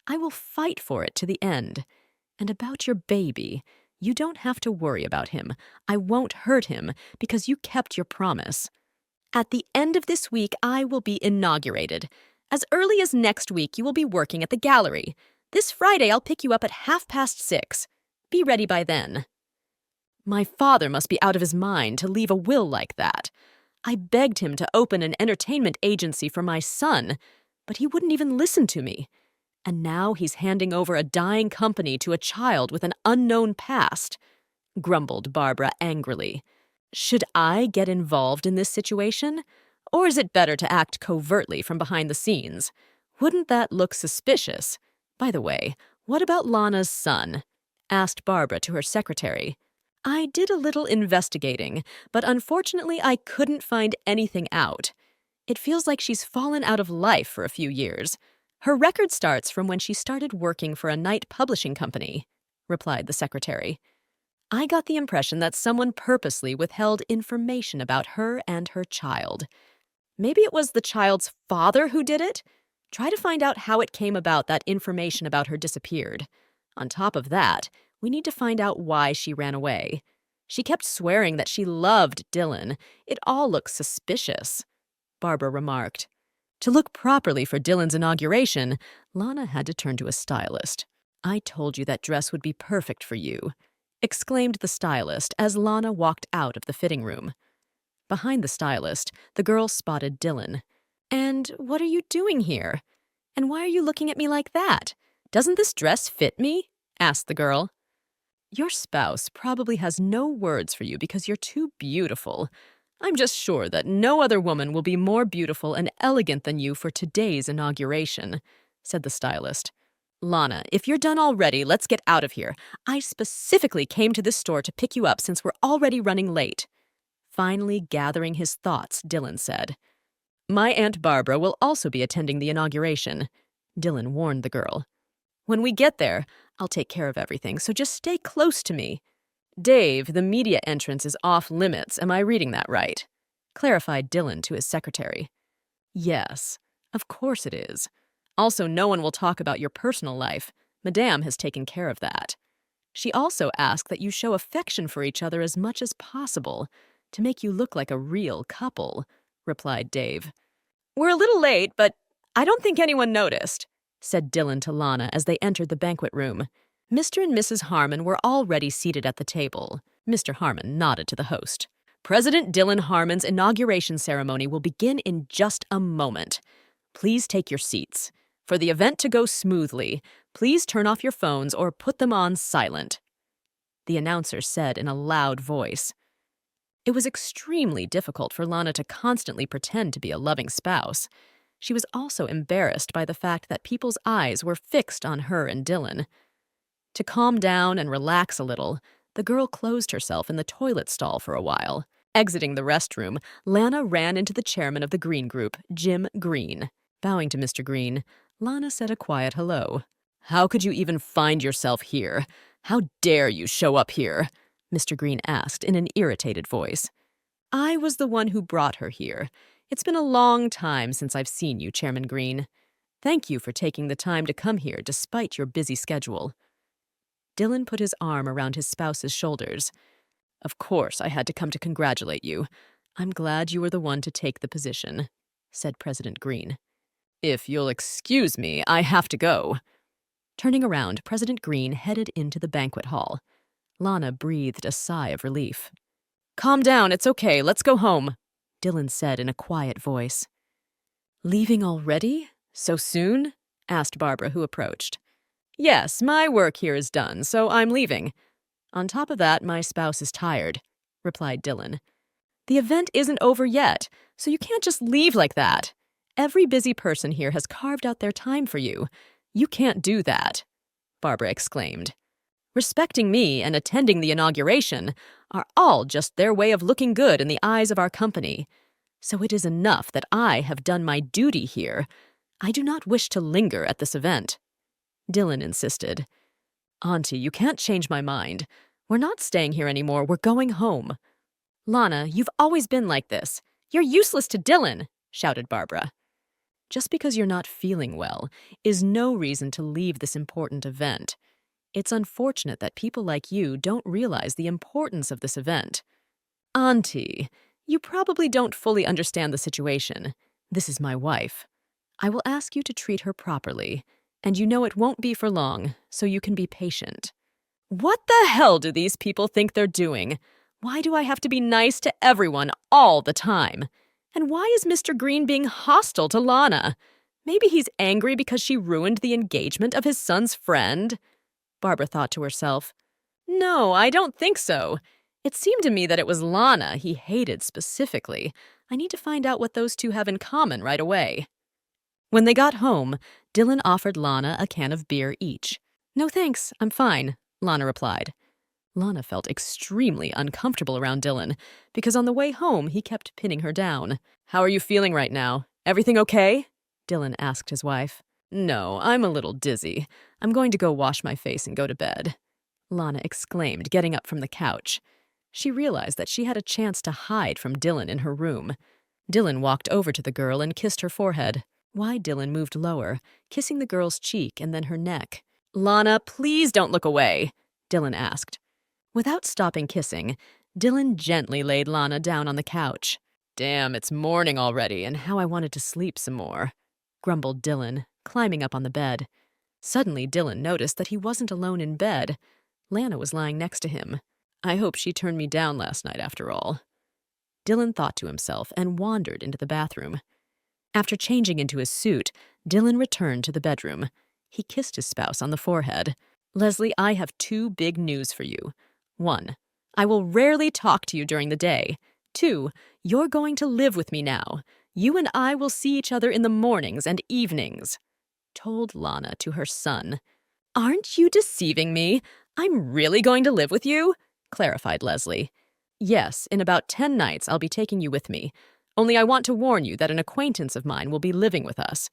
I will fight for it to the end. And about your baby, you don't have to worry about him. I won't hurt him because you kept your promise. At the end of this week, I will be inaugurated. As early as next week, you will be working at the gallery. This Friday, I'll pick you up at 6:30. Be ready by then. My father must be out of his mind to leave a will like that. I begged him to open an entertainment agency for my son, but he wouldn't even listen to me. And now he's handing over a dying company to a child with an unknown past, grumbled Barbara angrily. Should I get involved in this situation? Or is it better to act covertly from behind the scenes? Wouldn't that look suspicious? By the way, what about Lana's son? Asked Barbara to her secretary. I did a little investigating, but unfortunately I couldn't find anything out. It feels like she's fallen out of life for a few years. Her record starts from when she started working for a night publishing company, replied the secretary. I got the impression that someone purposely withheld information about her and her child. Maybe it was the child's father who did it? Try to find out how it came about that information about her disappeared. On top of that, we need to find out why she ran away. She kept swearing that she loved Dylan. It all looks suspicious, Barbara remarked. To look properly for Dylan's inauguration, Lana had to turn to a stylist. I told you that dress would be perfect for you, exclaimed the stylist as Lana walked out of the fitting room. Behind the stylist, the girl spotted Dylan. And what are you doing here? And why are you looking at me like that? Doesn't this dress fit me? Asked the girl. Your spouse probably has no words for you because you're too beautiful. I'm just sure that no other woman will be more beautiful and elegant than you for today's inauguration, said the stylist. Lana, if you're done already, let's get out of here. I specifically came to this store to pick you up since we're already running late. Finally gathering his thoughts, Dylan said. My Aunt Barbara will also be attending the inauguration, Dylan warned the girl. When we get there, I'll take care of everything, so just stay close to me. Dave, the media entrance is off limits, am I reading that right? Clarified Dylan to his secretary. Yes, of course it is. Also, no one will talk about your personal life. Madame has taken care of that. She also asked that you show affection for each other as much as possible, to make you look like a real couple, replied Dave. We're a little late, but I don't think anyone noticed, said Dylan to Lana as they entered the banquet room. Mr. and Mrs. Harmon were already seated at the table. Mr. Harmon nodded to the host. President Dylan Harmon's inauguration ceremony will begin in just a moment. Please take your seats. For the event to go smoothly, please turn off your phones or put them on silent, the announcer said in a loud voice. It was extremely difficult for Lana to constantly pretend to be a loving spouse. She was also embarrassed by the fact that people's eyes were fixed on her and Dylan. To calm down and relax a little, the girl closed herself in the toilet stall for a while. Exiting the restroom, Lana ran into the chairman of the Green Group, Jim Green. Bowing to Mr. Green, Lana said a quiet hello. How could you even find yourself here? How dare you show up here? Mr. Green asked in an irritated voice. I was the one who brought her here. It's been a long time since I've seen you, Chairman Green. Thank you for taking the time to come here despite your busy schedule. Dylan put his arm around his spouse's shoulders. Of course, I had to come to congratulate you. I'm glad you were the one to take the position, said President Green. If you'll excuse me, I have to go. Turning around, President Green headed into the banquet hall. Lana breathed a sigh of relief. Calm down, it's okay, let's go home, Dylan said in a quiet voice. Leaving already? So soon? Asked Barbara, who approached. Yes, my work here is done, so I'm leaving. On top of that, my spouse is tired, replied Dylan. The event isn't over yet, so you can't just leave like that. Every busy person here has carved out their time for you. You can't do that, Barbara exclaimed. Respecting me and attending the inauguration are all just their way of looking good in the eyes of our company. So it is enough that I have done my duty here. I do not wish to linger at this event. Dylan insisted. Auntie, you can't change my mind. We're not staying here anymore, we're going home. Lana, you've always been like this. You're useless to Dylan, shouted Barbara. Just because you're not feeling well is no reason to leave this important event. It's unfortunate that people like you don't realize the importance of this event. Auntie, you probably don't fully understand the situation. This is my wife. I will ask you to treat her properly, and you know it won't be for long, so you can be patient. What the hell do these people think they're doing? Why do I have to be nice to everyone all the time? And why is Mr. Green being hostile to Lana? Maybe he's angry because she ruined the engagement of his son's friend? Barbara thought to herself. No, I don't think so. It seemed to me that it was Lana he hated specifically. I need to find out what those two have in common right away. When they got home, Dylan offered Lana a can of beer each. No thanks, I'm fine, Lana replied. Lana felt extremely uncomfortable around Dylan because on the way home he kept pinning her down. How are you feeling right now? Everything okay? Dylan asked his wife. No, I'm a little dizzy. I'm going to go wash my face and go to bed, Lana exclaimed, getting up from the couch. She realized that she had a chance to hide from Dylan in her room. Dylan walked over to the girl and kissed her forehead. Why Dylan moved lower, kissing the girl's cheek and then her neck. Lana, please don't look away, Dylan asked. Without stopping kissing, Dylan gently laid Lana down on the couch. Damn, it's morning already, and how I wanted to sleep some more, grumbled Dylan, climbing up on the bed. Suddenly, Dylan noticed that he wasn't alone in bed. Lana was lying next to him. I hope she turned me down last night after all. Dylan thought to himself and wandered into the bathroom. After changing into his suit, Dylan returned to the bedroom. He kissed his spouse on the forehead. Leslie, I have 2 big news for you. 1, I will rarely talk to you during the day. 2, you're going to live with me now. You and I will see each other in the mornings and evenings, told Lana to her son. Aren't you deceiving me? I'm really going to live with you, clarified Leslie. Yes, in about 10 nights I'll be taking you with me. Only I want to warn you that an acquaintance of mine will be living with us.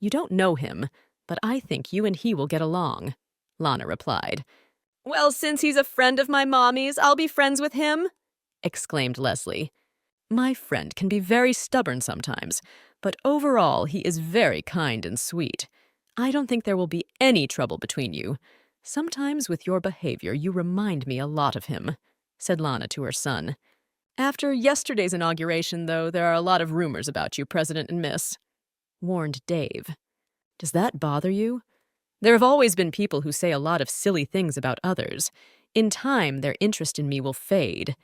You don't know him, but I think you and he will get along, Lana replied. Well, since he's a friend of my mommy's, I'll be friends with him, exclaimed Leslie. My friend can be very stubborn sometimes, but overall he is very kind and sweet. I don't think there will be any trouble between you. Sometimes with your behavior you remind me a lot of him, said Lana to her son. After yesterday's inauguration, though, there are a lot of rumors about you, President and Miss, warned Dave. Does that bother you? There have always been people who say a lot of silly things about others. In time, their interest in me will fade.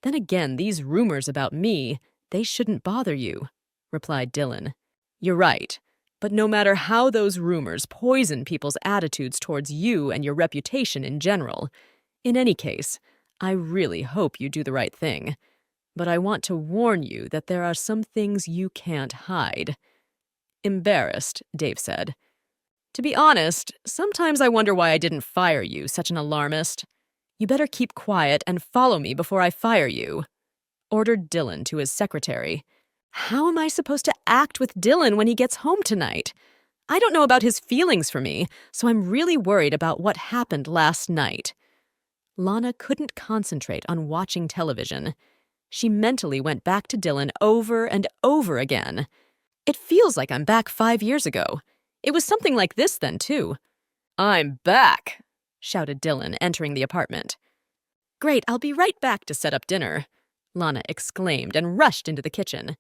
Then again, these rumors about me, they shouldn't bother you, replied Dylan. You're right, but no matter how those rumors poison people's attitudes towards you and your reputation in general, in any case, I really hope you do the right thing. But I want to warn you that there are some things you can't hide. Embarrassed, Dave said. To be honest, sometimes I wonder why I didn't fire you, such an alarmist. You better keep quiet and follow me before I fire you, ordered Dylan to his secretary. How am I supposed to act with Dylan when he gets home tonight? I don't know about his feelings for me, so I'm really worried about what happened last night. Lana couldn't concentrate on watching television. She mentally went back to Dylan over and over again. It feels like I'm back 5 years ago. It was something like this then, too. "I'm back," shouted Dylan, entering the apartment. "Great, I'll be right back to set up dinner," Lana exclaimed and rushed into the kitchen.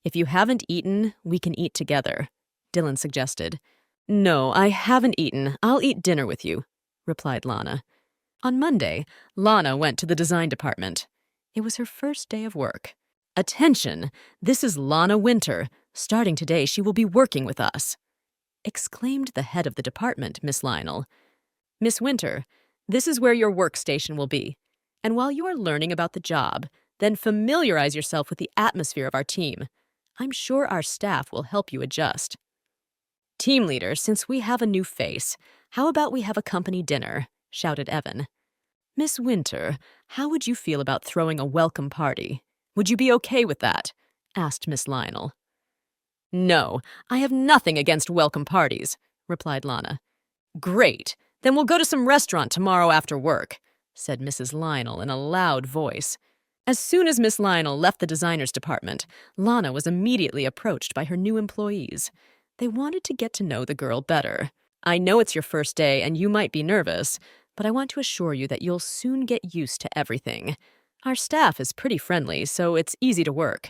"If you haven't eaten, we can eat together," Dylan suggested. "No, I haven't eaten. I'll eat dinner with you," replied Lana. On Monday, Lana went to the design department. It was her first day of work. "Attention! This is Lana Winter. Starting today, she will be working with us," exclaimed the head of the department, Miss Lionel. "Miss Winter, this is where your workstation will be. And while you are learning about the job, then familiarize yourself with the atmosphere of our team. I'm sure our staff will help you adjust. Team leader, since we have a new face, how about we have a company dinner?" shouted Evan. "Miss Winter, how would you feel about throwing a welcome party? Would you be okay with that?" asked Miss Lionel. "No, I have nothing against welcome parties," replied Lana. "Great, then we'll go to some restaurant tomorrow after work," said Mrs. Lionel in a loud voice. As soon as Miss Lionel left the designer's department, Lana was immediately approached by her new employees. They wanted to get to know the girl better. "I know it's your first day and you might be nervous, but I want to assure you that you'll soon get used to everything. Our staff is pretty friendly, so it's easy to work,"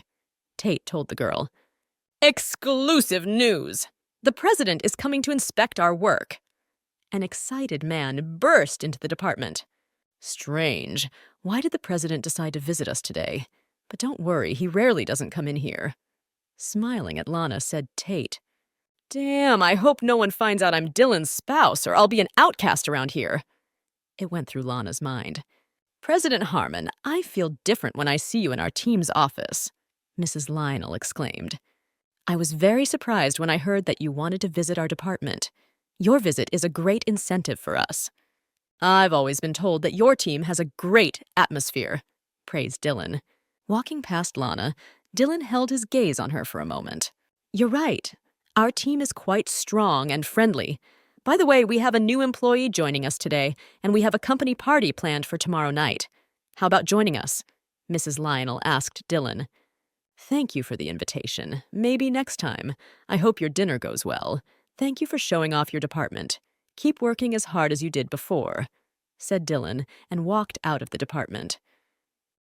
Tate told the girl. "Exclusive news! The president is coming to inspect our work." An excited man burst into the department. "Strange. Why did the president decide to visit us today? But don't worry, he rarely doesn't come in here." Smiling at Lana, said Tate. "Damn, I hope no one finds out I'm Dylan's spouse or I'll be an outcast around here." It went through Lana's mind. "President Harmon, I feel different when I see you in our team's office," Mrs. Lionel exclaimed. "I was very surprised when I heard that you wanted to visit our department. Your visit is a great incentive for us." "I've always been told that your team has a great atmosphere," praised Dylan. Walking past Lana, Dylan held his gaze on her for a moment. "You're right. Our team is quite strong and friendly. By the way, we have a new employee joining us today, and we have a company party planned for tomorrow night. How about joining us?" Mrs. Lionel asked Dylan. "Thank you for the invitation. Maybe next time. I hope your dinner goes well. Thank you for showing off your department. Keep working as hard as you did before," said Dylan, and walked out of the department.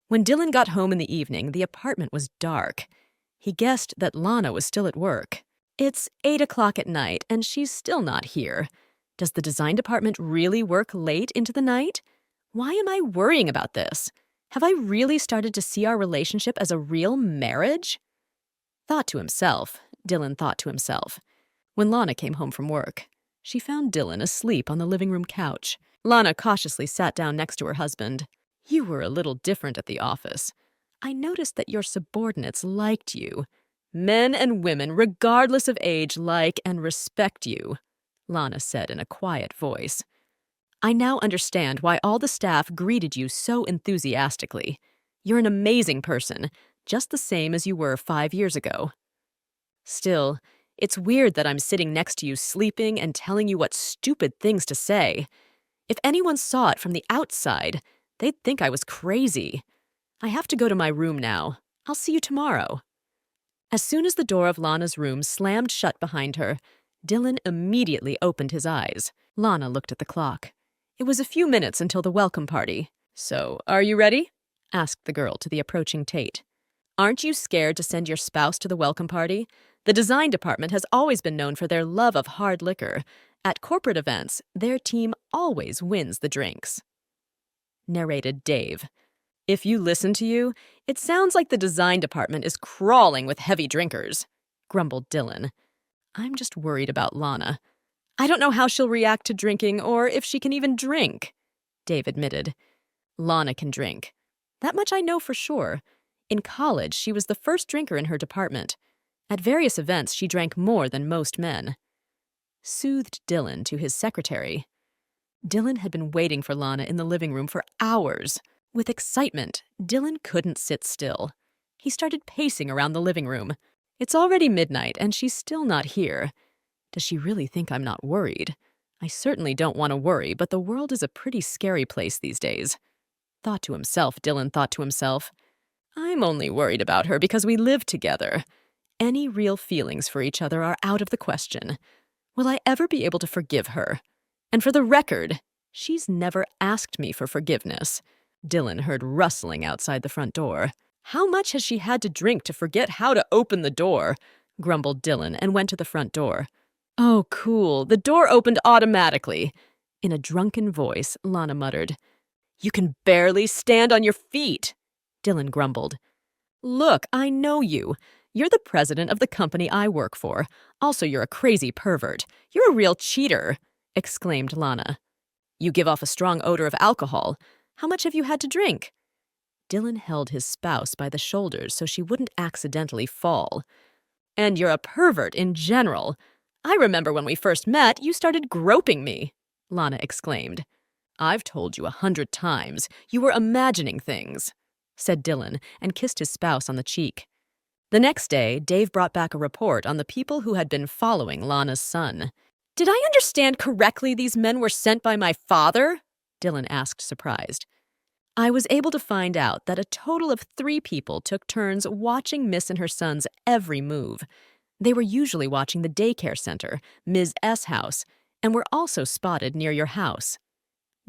When Dylan got home in the evening, the apartment was dark. He guessed that Lana was still at work. It's 8 o'clock at night, and she's still not here. Does the design department really work late into the night? Why am I worrying about this? Have I really started to see our relationship as a real marriage? Dylan thought to himself. When Lana came home from work, she found Dylan asleep on the living room couch. Lana cautiously sat down next to her husband. "You were a little different at the office. I noticed that your subordinates liked you. Men and women, regardless of age, like and respect you," Lana said in a quiet voice. "I now understand why all the staff greeted you so enthusiastically. You're an amazing person, just the same as you were 5 years ago. Still, it's weird that I'm sitting next to you sleeping and telling you what stupid things to say. If anyone saw it from the outside, they'd think I was crazy. I have to go to my room now. I'll see you tomorrow." As soon as the door of Lana's room slammed shut behind her, Dylan immediately opened his eyes. Lana looked at the clock. It was a few minutes until the welcome party. "So, are you ready?" asked the girl to the approaching Tate. "Aren't you scared to send your spouse to the welcome party? The design department has always been known for their love of hard liquor. At corporate events, their team always wins the drinks." Narrated Dave. "If you listen to you, it sounds like the design department is crawling with heavy drinkers," grumbled Dylan. "I'm just worried about Lana. I don't know how she'll react to drinking or if she can even drink," Dave admitted. "Lana can drink. That much I know for sure. In college, she was the first drinker in her department. At various events, she drank more than most men," soothed Dylan to his secretary. Dylan had been waiting for Lana in the living room for hours. With excitement, Dylan couldn't sit still. He started pacing around the living room. It's already midnight, and she's still not here. Does she really think I'm not worried? I certainly don't want to worry, but the world is a pretty scary place these days. Dylan thought to himself. I'm only worried about her because we live together. Any real feelings for each other are out of the question. Will I ever be able to forgive her? And for the record, she's never asked me for forgiveness. Dylan heard rustling outside the front door. How much has she had to drink to forget how to open the door? Grumbled Dylan and went to the front door. Oh, cool. The door opened automatically. In a drunken voice, Lana muttered. You can barely stand on your feet, Dylan grumbled. Look, I know you. You're the president of the company I work for. Also, you're a crazy pervert. You're a real cheater, exclaimed Lana. You give off a strong odor of alcohol. How much have you had to drink? Dylan held his spouse by the shoulders so she wouldn't accidentally fall. And you're a pervert in general. I remember when we first met, you started groping me, Lana exclaimed. I've told you 100 times. You were imagining things, said Dylan and kissed his spouse on the cheek. The next day, Dave brought back a report on the people who had been following Lana's son. Did I understand correctly these men were sent by my father? Dylan asked, surprised. I was able to find out that a total of 3 people took turns watching Miss and her son's every move. They were usually watching the daycare center, Ms. S. house, and were also spotted near your house.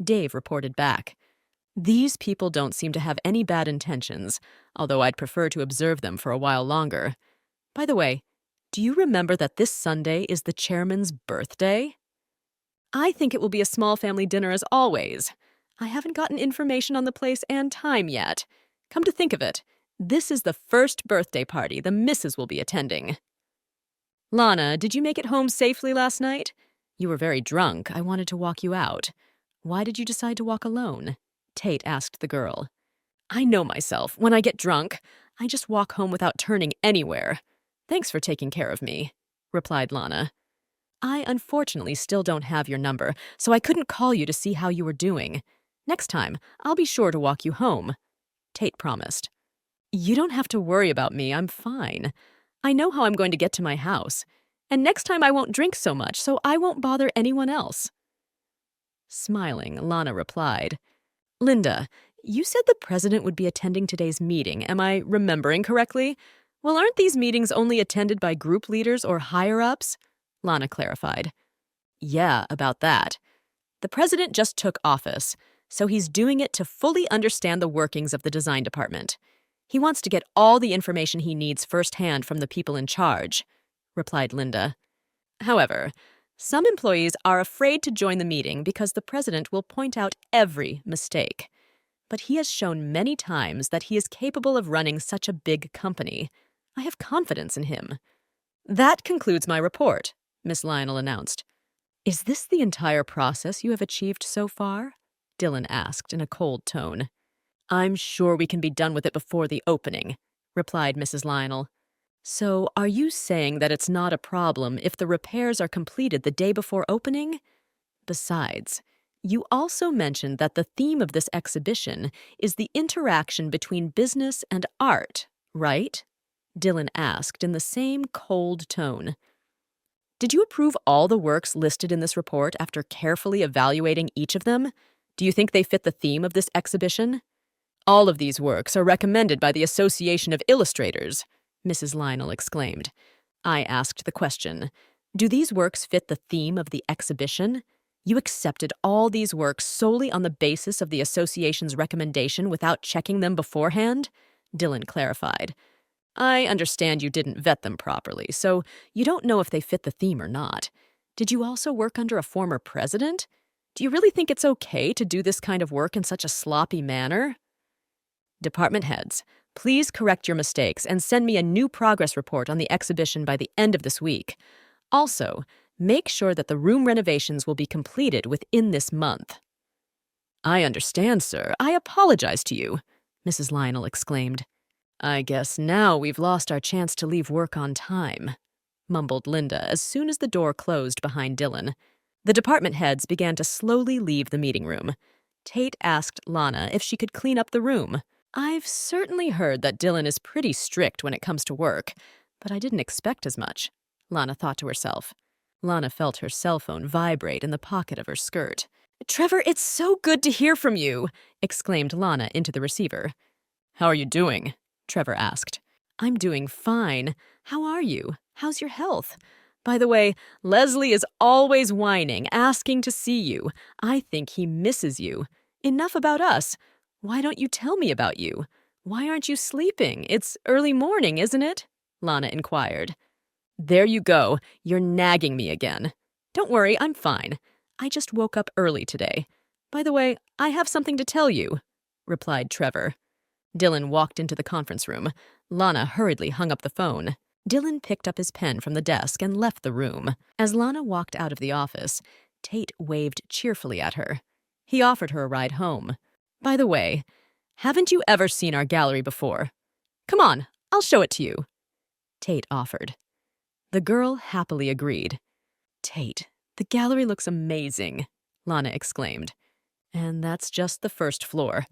Dave reported back. These people don't seem to have any bad intentions, although I'd prefer to observe them for a while longer. By the way, do you remember that this Sunday is the chairman's birthday? I think it will be a small family dinner as always. I haven't gotten information on the place and time yet. Come to think of it, this is the first birthday party the missus will be attending. Lana, did you make it home safely last night? You were very drunk. I wanted to walk you out. Why did you decide to walk alone? Tate asked the girl. I know myself. When I get drunk, I just walk home without turning anywhere. Thanks for taking care of me, replied Lana. I unfortunately still don't have your number, so I couldn't call you to see how you were doing. Next time, I'll be sure to walk you home, Tate promised. You don't have to worry about me. I'm fine. I know how I'm going to get to my house. And next time I won't drink so much, so I won't bother anyone else. Smiling, Lana replied, Linda, you said the president would be attending today's meeting. Am I remembering correctly? Well, aren't these meetings only attended by group leaders or higher-ups? Lana clarified. Yeah, about that. The president just took office, so he's doing it to fully understand the workings of the design department. He wants to get all the information he needs firsthand from the people in charge, replied Linda. However, some employees are afraid to join the meeting because the president will point out every mistake. But he has shown many times that he is capable of running such a big company. I have confidence in him. That concludes my report, Miss Lionel announced. Is this the entire process you have achieved so far? Dylan asked in a cold tone. I'm sure we can be done with it before the opening, replied Mrs. Lionel. So, are you saying that it's not a problem if the repairs are completed the day before opening? Besides, you also mentioned that the theme of this exhibition is the interaction between business and art, right? Dylan asked in the same cold tone. Did you approve all the works listed in this report after carefully evaluating each of them? Do you think they fit the theme of this exhibition? All of these works are recommended by the Association of Illustrators, Mrs. Lionel exclaimed. I asked the question, do these works fit the theme of the exhibition? You accepted all these works solely on the basis of the association's recommendation without checking them beforehand? Dylan clarified. I understand you didn't vet them properly, so you don't know if they fit the theme or not. Did you also work under a former president? Do you really think it's okay to do this kind of work in such a sloppy manner? Department heads, please correct your mistakes and send me a new progress report on the exhibition by the end of this week. Also, make sure that the room renovations will be completed within this month. I understand, sir. I apologize to you, Mrs. Lionel exclaimed. I guess now we've lost our chance to leave work on time, mumbled Linda as soon as the door closed behind Dylan. The department heads began to slowly leave the meeting room. Tate asked Lana if she could clean up the room. I've certainly heard that Dylan is pretty strict when it comes to work, but I didn't expect as much, Lana thought to herself. Lana felt her cell phone vibrate in the pocket of her skirt. Trevor, it's so good to hear from you, exclaimed Lana into the receiver. How are you doing? Trevor asked. I'm doing fine. How are you? How's your health? By the way, Leslie is always whining, asking to see you. I think he misses you. Enough about us. Why don't you tell me about you? Why aren't you sleeping? It's early morning, isn't it? Lana inquired. There you go. You're nagging me again. Don't worry, I'm fine. I just woke up early today. By the way, I have something to tell you, replied Trevor. Dylan walked into the conference room. Lana hurriedly hung up the phone. Dylan picked up his pen from the desk and left the room. As Lana walked out of the office, Tate waved cheerfully at her. He offered her a ride home. By the way, haven't you ever seen our gallery before? Come on, I'll show it to you, Tate offered. The girl happily agreed. Tate, the gallery looks amazing, Lana exclaimed. And that's just the first floor.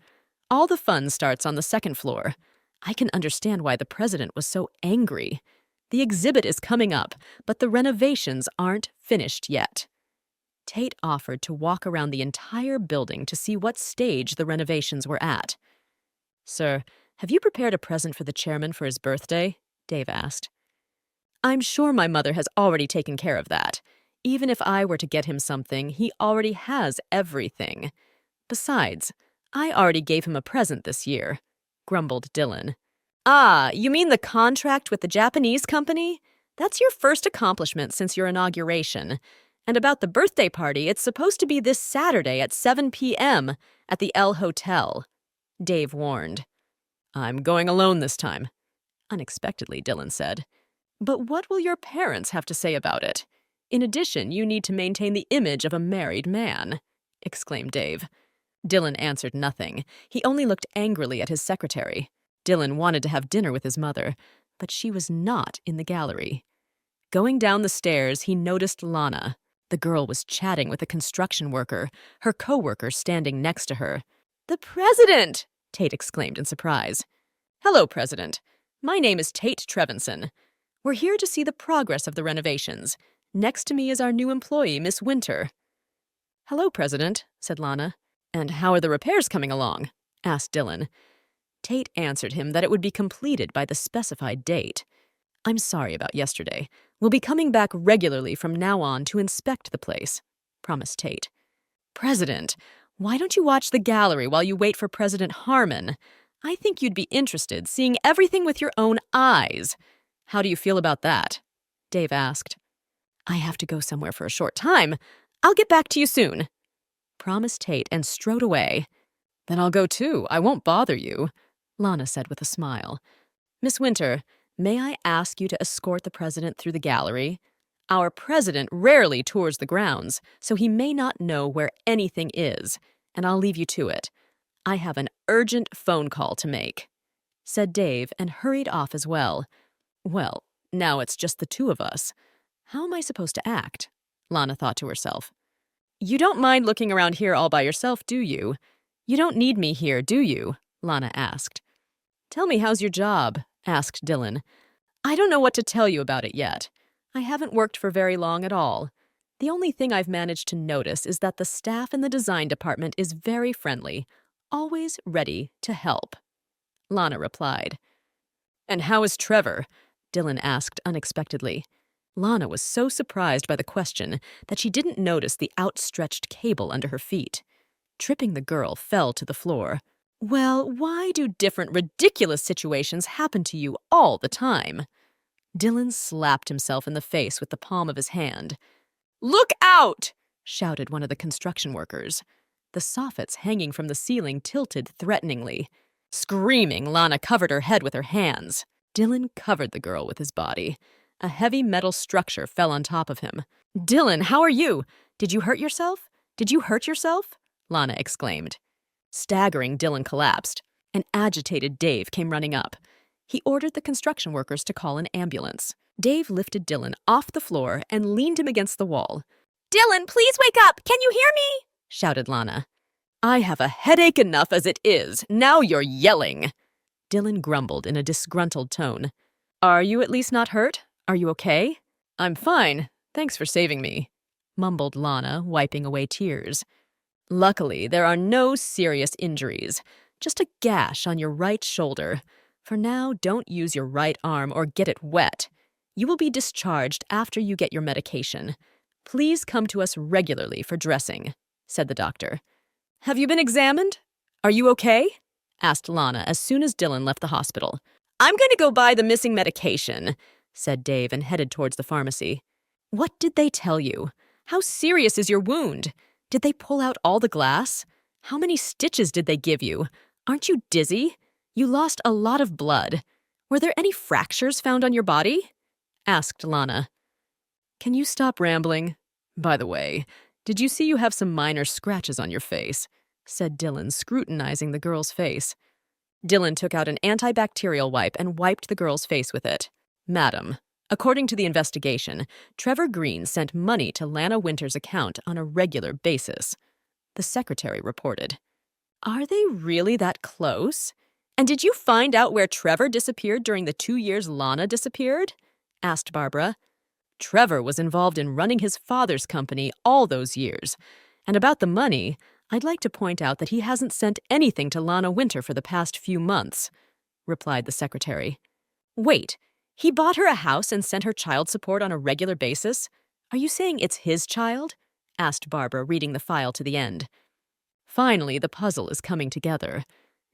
All the fun starts on the second floor. I can understand why the president was so angry. The exhibit is coming up, but the renovations aren't finished yet. Tate offered to walk around the entire building to see what stage the renovations were at. Sir, have you prepared a present for the chairman for his birthday? Dave asked. I'm sure my mother has already taken care of that. Even if I were to get him something, he already has everything. Besides, I already gave him a present this year, grumbled Dylan. Ah, you mean the contract with the Japanese company? That's your first accomplishment since your inauguration. And about the birthday party, it's supposed to be this Saturday at 7 p.m. at the L Hotel, Dave warned. I'm going alone this time, unexpectedly, Dylan said. But what will your parents have to say about it? In addition, you need to maintain the image of a married man, exclaimed Dave. Dylan answered nothing. He only looked angrily at his secretary. Dylan wanted to have dinner with his mother, but she was not in the gallery. Going down the stairs, he noticed Lana. The girl was chatting with a construction worker, her co-worker standing next to her. The president! Tate exclaimed in surprise. Hello, President. My name is Tate Trevinson. We're here to see the progress of the renovations. Next to me is our new employee, Miss Winter. Hello, President, said Lana. And how are the repairs coming along? Asked Dylan. Tate answered him that it would be completed by the specified date. I'm sorry about yesterday. We'll be coming back regularly from now on to inspect the place, promised Tate. President, why don't you watch the gallery while you wait for President Harmon? I think you'd be interested seeing everything with your own eyes. How do you feel about that? Dave asked. I have to go somewhere for a short time. I'll get back to you soon, promised Tate and strode away. Then I'll go too. I won't bother you, Lana said with a smile. Miss Winter, may I ask you to escort the president through the gallery? Our president rarely tours the grounds, so he may not know where anything is, and I'll leave you to it. I have an urgent phone call to make, said Dave and hurried off as well. Well, now it's just the two of us. How am I supposed to act? Lana thought to herself. You don't mind looking around here all by yourself, do you? You don't need me here, do you? Lana asked. Tell me, how's your job? Asked Dylan. I don't know what to tell you about it yet. I haven't worked for very long at all. The only thing I've managed to notice is that the staff in the design department is very friendly, always ready to help. Lana replied. And how is Trevor? Dylan asked unexpectedly. Lana was so surprised by the question that she didn't notice the outstretched cable under her feet. Tripping, the girl fell to the floor. Well, why do different ridiculous situations happen to you all the time? Dylan slapped himself in the face with the palm of his hand. Look out! Shouted one of the construction workers. The soffits hanging from the ceiling tilted threateningly. Screaming, Lana covered her head with her hands. Dylan covered the girl with his body. A heavy metal structure fell on top of him. Dylan, how are you? Did you hurt yourself? Did you hurt yourself? Lana exclaimed. Staggering, Dylan collapsed. An agitated Dave came running up. He ordered the construction workers to call an ambulance. Dave lifted Dylan off the floor and leaned him against the wall. Dylan, please wake up! Can you hear me? Shouted Lana. I have a headache enough as it is. Now you're yelling. Dylan grumbled in a disgruntled tone. Are you at least not hurt? Are you okay? I'm fine. Thanks for saving me, mumbled Lana, wiping away tears. Luckily, there are no serious injuries. Just a gash on your right shoulder. For now, don't use your right arm or get it wet. You will be discharged after you get your medication. Please come to us regularly for dressing, said the doctor. Have you been examined? Are you okay? Asked Lana as soon as Dylan left the hospital. I'm going to go buy the missing medication, said Dave and headed towards the pharmacy. What did they tell you? How serious is your wound? Did they pull out all the glass? How many stitches did they give you? Aren't you dizzy? You lost a lot of blood. Were there any fractures found on your body? Asked Lana. Can you stop rambling? By the way, did you see you have some minor scratches on your face? Said Dylan, scrutinizing the girl's face. Dylan took out an antibacterial wipe and wiped the girl's face with it. Madam, according to the investigation, Trevor Green sent money to Lana Winter's account on a regular basis. The secretary reported. Are they really that close? And did you find out where Trevor disappeared during the 2 years Lana disappeared? Asked Barbara. Trevor was involved in running his father's company all those years. And about the money, I'd like to point out that he hasn't sent anything to Lana Winter for the past few months, replied the secretary. Wait, he bought her a house and sent her child support on a regular basis? Are you saying it's his child? Asked Barbara, reading the file to the end. Finally, the puzzle is coming together.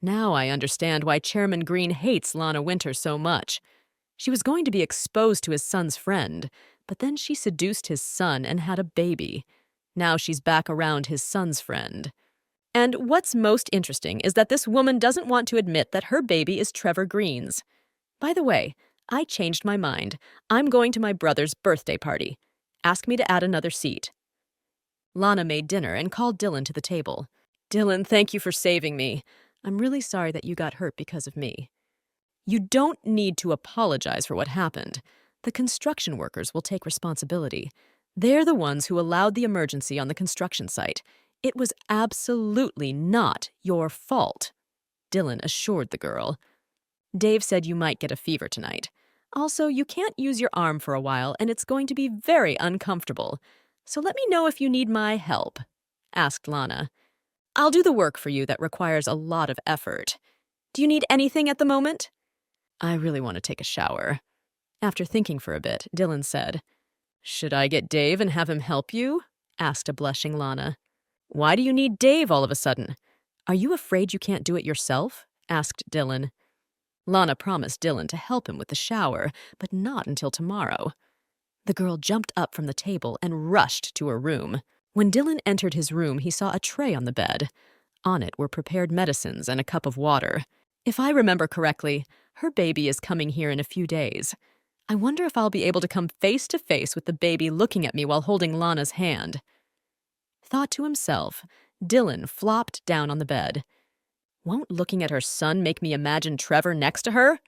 Now I understand why Chairman Green hates Lana Winter so much. She was going to be exposed to his son's friend, but then she seduced his son and had a baby. Now she's back around his son's friend. And what's most interesting is that this woman doesn't want to admit that her baby is Trevor Green's. By the way, I changed my mind. I'm going to my brother's birthday party. Ask me to add another seat. Lana made dinner and called Dylan to the table. Dylan, thank you for saving me. I'm really sorry that you got hurt because of me. You don't need to apologize for what happened. The construction workers will take responsibility. They're the ones who allowed the emergency on the construction site. It was absolutely not your fault, Dylan assured the girl. Dave said you might get a fever tonight. Also, you can't use your arm for a while, and it's going to be very uncomfortable. So let me know if you need my help, asked Lana. I'll do the work for you that requires a lot of effort. Do you need anything at the moment? I really want to take a shower. After thinking for a bit, Dylan said, Should I get Dave and have him help you? Asked a blushing Lana. Why do you need Dave all of a sudden? Are you afraid you can't do it yourself? Asked Dylan. Lana promised Dylan to help him with the shower, but not until tomorrow. The girl jumped up from the table and rushed to her room. When Dylan entered his room, he saw a tray on the bed. On it were prepared medicines and a cup of water. If I remember correctly, her baby is coming here in a few days. I wonder if I'll be able to come face to face with the baby looking at me while holding Lana's hand. Thought to himself, Dylan flopped down on the bed. Won't looking at her son make me imagine Trevor next to her?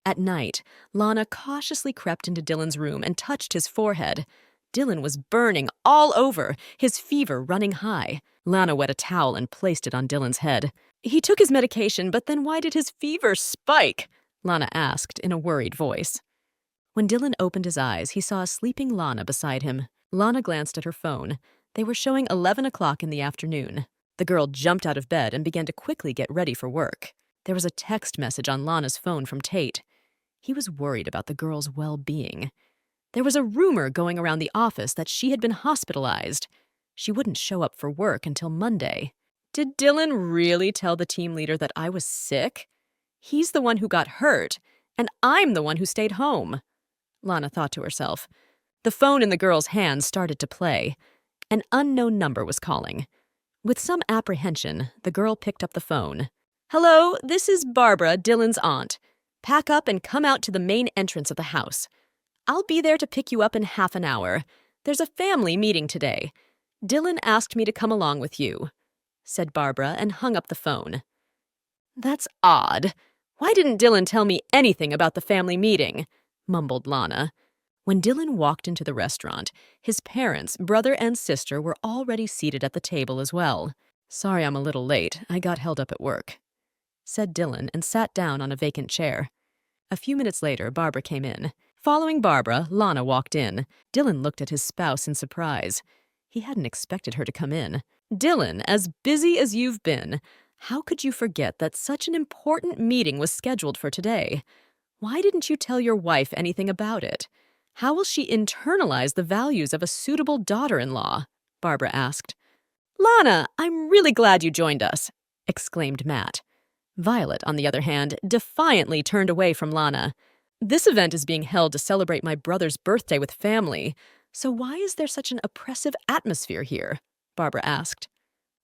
At night, Lana cautiously crept into Dylan's room and touched his forehead. Dylan was burning all over, his fever running high. Lana wet a towel and placed it on Dylan's head. He took his medication, but then why did his fever spike? Lana asked in a worried voice. When Dylan opened his eyes, he saw a sleeping Lana beside him. Lana glanced at her phone. They were showing 11 o'clock in the afternoon. The girl jumped out of bed and began to quickly get ready for work. There was a text message on Lana's phone from Tate. He was worried about the girl's well-being. There was a rumor going around the office that she had been hospitalized. She wouldn't show up for work until Monday. Did Dylan really tell the team leader that I was sick? He's the one who got hurt, and I'm the one who stayed home. Lana thought to herself. The phone in the girl's hand started to play. An unknown number was calling. With some apprehension, the girl picked up the phone. Hello, this is Barbara, Dylan's aunt. Pack up and come out to the main entrance of the house. I'll be there to pick you up in half an hour. There's a family meeting today. Dylan asked me to come along with you, said Barbara and hung up the phone. That's odd. Why didn't Dylan tell me anything about the family meeting? Mumbled Lana. When Dylan walked into the restaurant, his parents, brother and sister were already seated at the table as well. Sorry I'm a little late. I got held up at work, said Dylan and sat down on a vacant chair. A few minutes later, Barbara came in. Following Barbara, Lana walked in. Dylan looked at his spouse in surprise. He hadn't expected her to come in. Dylan, as busy as you've been, how could you forget that such an important meeting was scheduled for today? Why didn't you tell your wife anything about it? How will she internalize the values of a suitable daughter-in-law? Barbara asked. Lana, I'm really glad you joined us, exclaimed Matt. Violet, on the other hand, defiantly turned away from Lana. This event is being held to celebrate my brother's birthday with family, so why is there such an oppressive atmosphere here? Barbara asked.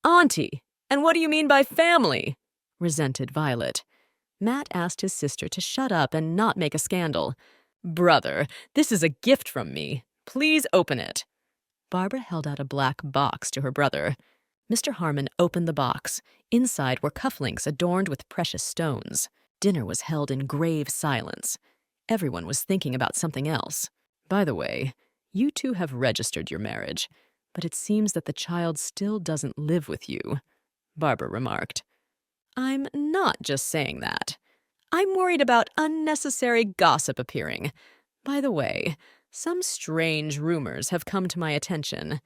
Auntie, and what do you mean by family? Resented Violet. Matt asked his sister to shut up and not make a scandal. Brother, this is a gift from me. Please open it. Barbara held out a black box to her brother. Mr. Harmon opened the box. Inside were cufflinks adorned with precious stones. Dinner was held in grave silence. Everyone was thinking about something else. By the way, you two have registered your marriage, but it seems that the child still doesn't live with you, Barbara remarked. I'm not just saying that. I'm worried about unnecessary gossip appearing. By the way, some strange rumors have come to my attention.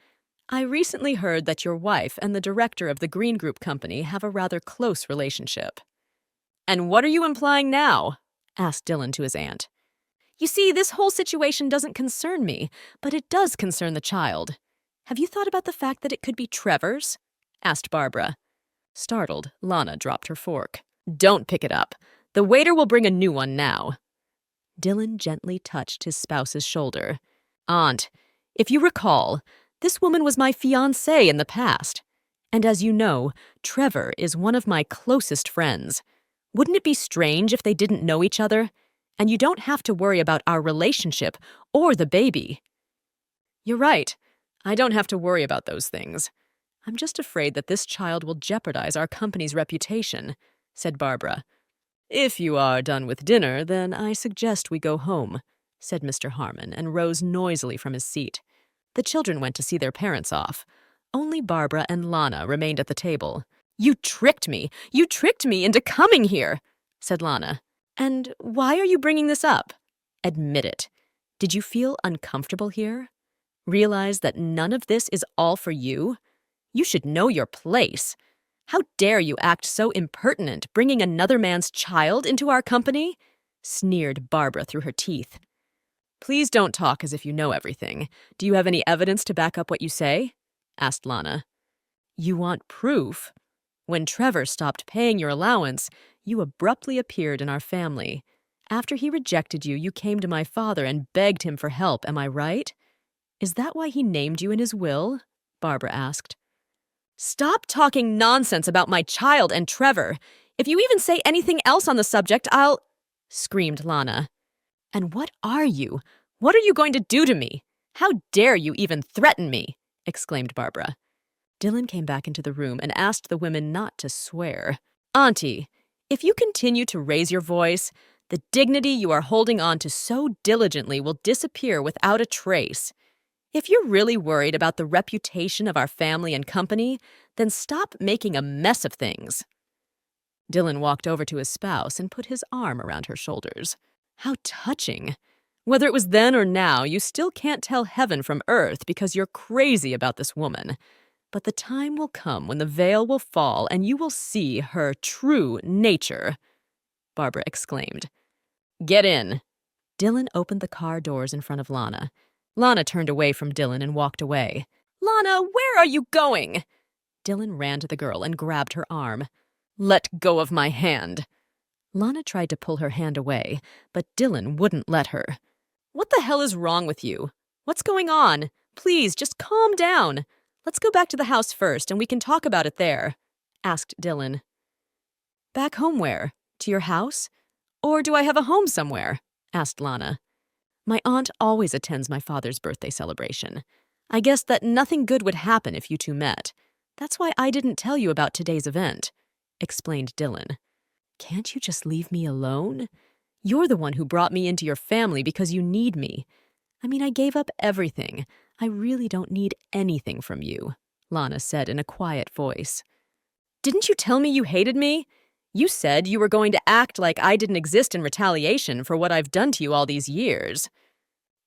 I recently heard that your wife and the director of the Green Group Company have a rather close relationship. And what are you implying now? Asked Dylan to his aunt. You see, this whole situation doesn't concern me, but it does concern the child. Have you thought about the fact that it could be Trevor's? Asked Barbara. Startled, Lana dropped her fork. Don't pick it up. The waiter will bring a new one now. Dylan gently touched his spouse's shoulder. Aunt, if you recall, this woman was my fiancée in the past. And as you know, Trevor is one of my closest friends. Wouldn't it be strange if they didn't know each other? And you don't have to worry about our relationship or the baby. You're right. I don't have to worry about those things. I'm just afraid that this child will jeopardize our company's reputation, said Barbara. If you are done with dinner, then I suggest we go home, said Mr. Harmon, and rose noisily from his seat. The children went to see their parents off. Only Barbara and Lana remained at the table. You tricked me! You tricked me into coming here, said Lana. And why are you bringing this up? Admit it. Did you feel uncomfortable here? Realize that none of this is all for you? You should know your place. How dare you act so impertinent, bringing another man's child into our company? Sneered Barbara through her teeth. Please don't talk as if you know everything. Do you have any evidence to back up what you say? Asked Lana. You want proof? When Trevor stopped paying your allowance, you abruptly appeared in our family. After he rejected you, you came to my father and begged him for help, am I right? Is that why he named you in his will? Barbara asked. Stop talking nonsense about my child and Trevor. If you even say anything else on the subject, I'll... screamed Lana. And what are you? What are you going to do to me? How dare you even threaten me? Exclaimed Barbara. Dylan came back into the room and asked the women not to swear. Auntie, if you continue to raise your voice, the dignity you are holding on to so diligently will disappear without a trace. If you're really worried about the reputation of our family and company, then stop making a mess of things. Dylan walked over to his spouse and put his arm around her shoulders. How touching. Whether it was then or now, you still can't tell heaven from earth because you're crazy about this woman. But the time will come when the veil will fall and you will see her true nature, Barbara exclaimed. Get in. Dylan opened the car doors in front of Lana. Lana turned away from Dylan and walked away. Lana, where are you going? Dylan ran to the girl and grabbed her arm. Let go of my hand. Lana tried to pull her hand away, but Dylan wouldn't let her. What the hell is wrong with you? What's going on? Please, just calm down. Let's go back to the house first and we can talk about it there, asked Dylan. Back home where? To your house? Or do I have a home somewhere? Asked Lana. My aunt always attends my father's birthday celebration. I guessed that nothing good would happen if you two met. That's why I didn't tell you about today's event, explained Dylan. Can't you just leave me alone? You're the one who brought me into your family because you need me. I mean, I gave up everything. I really don't need anything from you, Lana said in a quiet voice. Didn't you tell me you hated me? You said you were going to act like I didn't exist in retaliation for what I've done to you all these years.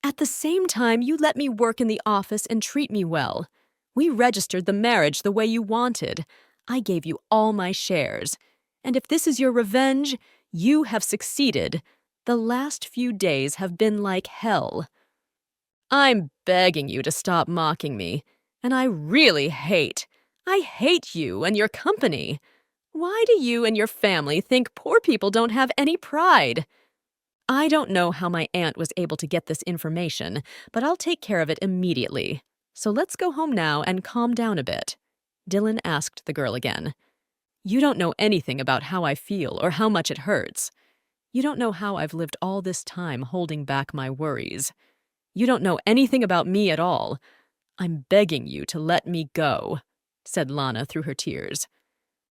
At the same time, you let me work in the office and treat me well. We registered the marriage the way you wanted. I gave you all my shares. And if this is your revenge, you have succeeded. The last few days have been like hell. I'm begging you to stop mocking me. And I really I hate you and your company. Why do you and your family think poor people don't have any pride? I don't know how my aunt was able to get this information, but I'll take care of it immediately. So let's go home now and calm down a bit. Dylan asked the girl again. You don't know anything about how I feel or how much it hurts. You don't know how I've lived all this time holding back my worries. You don't know anything about me at all. I'm begging you to let me go, said Lana through her tears.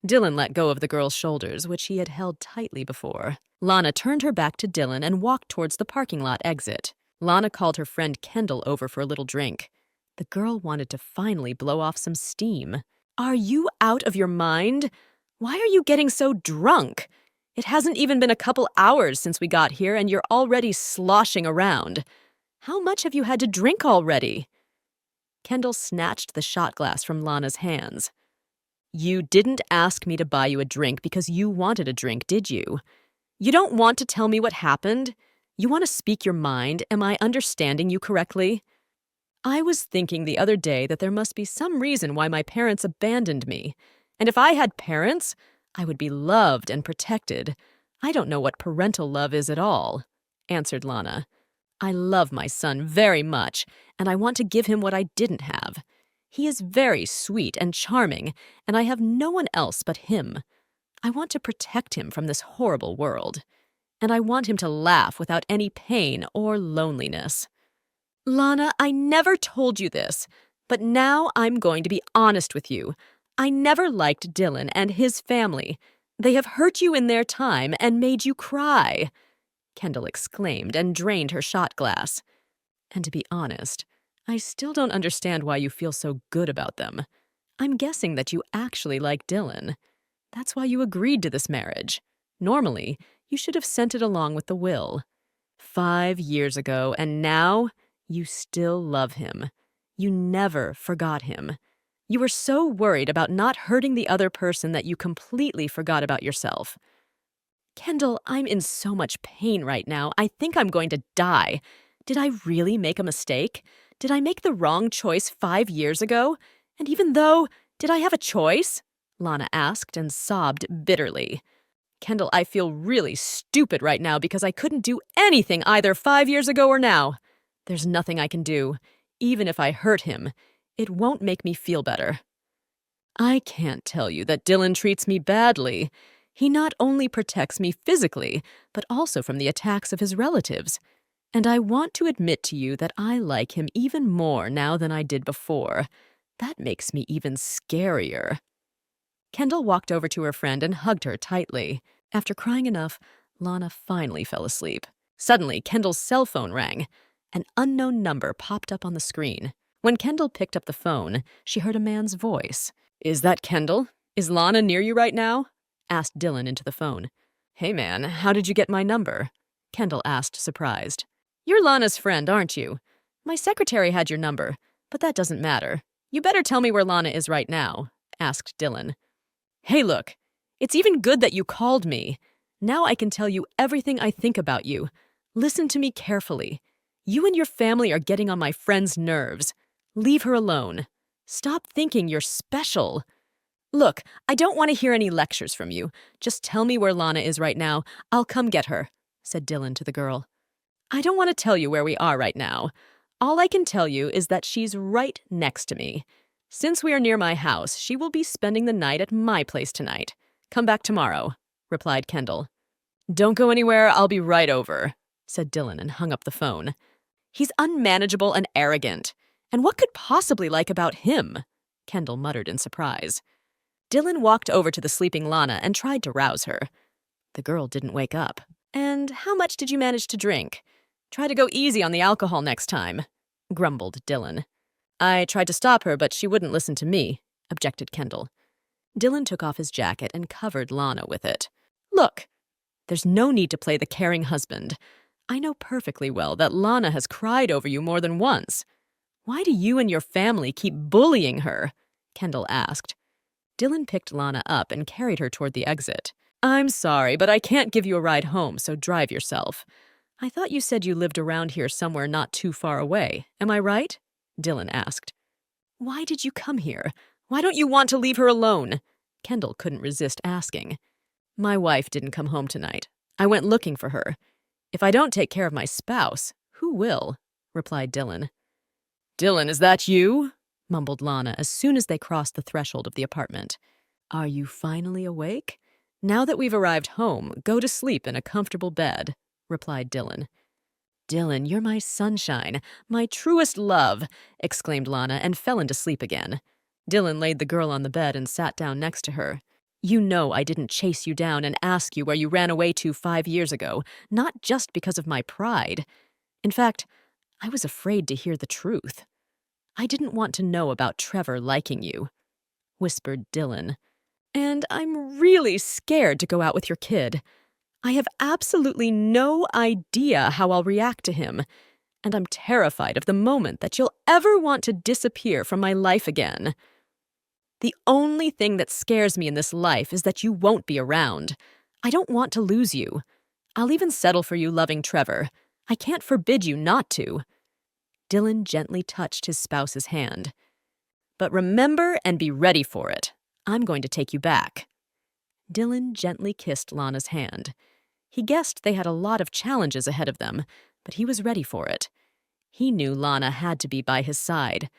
Dylan let go of the girl's shoulders, which he had held tightly before. Lana turned her back to Dylan and walked towards the parking lot exit. Lana called her friend Kendall over for a little drink. The girl wanted to finally blow off some steam. Are you out of your mind? Why are you getting so drunk? It hasn't even been a couple hours since we got here and you're already sloshing around. How much have you had to drink already? Kendall snatched the shot glass from Lana's hands. You didn't ask me to buy you a drink because you wanted a drink, did you? You don't want to tell me what happened? You want to speak your mind? Am I understanding you correctly? I was thinking the other day that there must be some reason why my parents abandoned me. And if I had parents, I would be loved and protected. I don't know what parental love is at all, answered Lana. I love my son very much, and I want to give him what I didn't have. He is very sweet and charming, and I have no one else but him. I want to protect him from this horrible world, and I want him to laugh without any pain or loneliness. Lana, I never told you this, but now I'm going to be honest with you. I never liked Dylan and his family. They have hurt you in their time and made you cry, Kendall exclaimed and drained her shot glass. And to be honest, I still don't understand why you feel so good about them. I'm guessing that you actually like Dylan. That's why you agreed to this marriage. Normally, you should have sent it along with the will. 5 years ago, and now you still love him. You never forgot him. You were so worried about not hurting the other person that you completely forgot about yourself. Kendall, I'm in so much pain right now. I think I'm going to die. Did I really make a mistake? Did I make the wrong choice 5 years ago? And even though, did I have a choice? Lana asked and sobbed bitterly. Kendall, I feel really stupid right now because I couldn't do anything either 5 years ago or now. There's nothing I can do. Even if I hurt him, it won't make me feel better. I can't tell you that Dylan treats me badly. He not only protects me physically, but also from the attacks of his relatives. And I want to admit to you that I like him even more now than I did before. That makes me even scarier. Kendall walked over to her friend and hugged her tightly. After crying enough, Lana finally fell asleep. Suddenly, Kendall's cell phone rang. An unknown number popped up on the screen. When Kendall picked up the phone, she heard a man's voice. Is that Kendall? Is Lana near you right now? Asked Dylan into the phone. Hey man, how did you get my number? Kendall asked, surprised. You're Lana's friend, aren't you? My secretary had your number, but that doesn't matter. You better tell me where Lana is right now, asked Dylan. Hey look, it's even good that you called me. Now I can tell you everything I think about you. Listen to me carefully. You and your family are getting on my friend's nerves. Leave her alone. Stop thinking you're special. Look, I don't want to hear any lectures from you. Just tell me where Lana is right now. I'll come get her, said Dylan to the girl. I don't want to tell you where we are right now. All I can tell you is that she's right next to me. Since we are near my house, she will be spending the night at my place tonight. Come back tomorrow, replied Kendall. Don't go anywhere, I'll be right over, said Dylan and hung up the phone. He's unmanageable and arrogant. And what could possibly like about him? Kendall muttered in surprise. Dylan walked over to the sleeping Lana and tried to rouse her. The girl didn't wake up. And how much did you manage to drink? Try to go easy on the alcohol next time, grumbled Dylan. I tried to stop her, but she wouldn't listen to me, objected Kendall. Dylan took off his jacket and covered Lana with it. Look, there's no need to play the caring husband. I know perfectly well that Lana has cried over you more than once. Why do you and your family keep bullying her? Kendall asked. Dylan picked Lana up and carried her toward the exit. I'm sorry, but I can't give you a ride home, so drive yourself. I thought you said you lived around here somewhere not too far away. Am I right? Dylan asked. Why did you come here? Why don't you want to leave her alone? Kendall couldn't resist asking. My wife didn't come home tonight. I went looking for her. If I don't take care of my spouse, who will? Replied Dylan. Dylan, is that you? Mumbled Lana as soon as they crossed the threshold of the apartment. Are you finally awake? Now that we've arrived home, go to sleep in a comfortable bed, replied Dylan. Dylan, you're my sunshine, my truest love, exclaimed Lana and fell into sleep again. Dylan laid the girl on the bed and sat down next to her. You know I didn't chase you down and ask you where you ran away to 5 years ago, not just because of my pride. In fact, I was afraid to hear the truth. I didn't want to know about Trevor liking you, whispered Dylan. And I'm really scared to go out with your kid. I have absolutely no idea how I'll react to him, and I'm terrified of the moment that you'll ever want to disappear from my life again. The only thing that scares me in this life is that you won't be around. I don't want to lose you. I'll even settle for you loving Trevor. I can't forbid you not to. Dylan gently touched his spouse's hand. But remember and be ready for it. I'm going to take you back. Dylan gently kissed Lana's hand. He guessed they had a lot of challenges ahead of them, but he was ready for it. He knew Lana had to be by his side.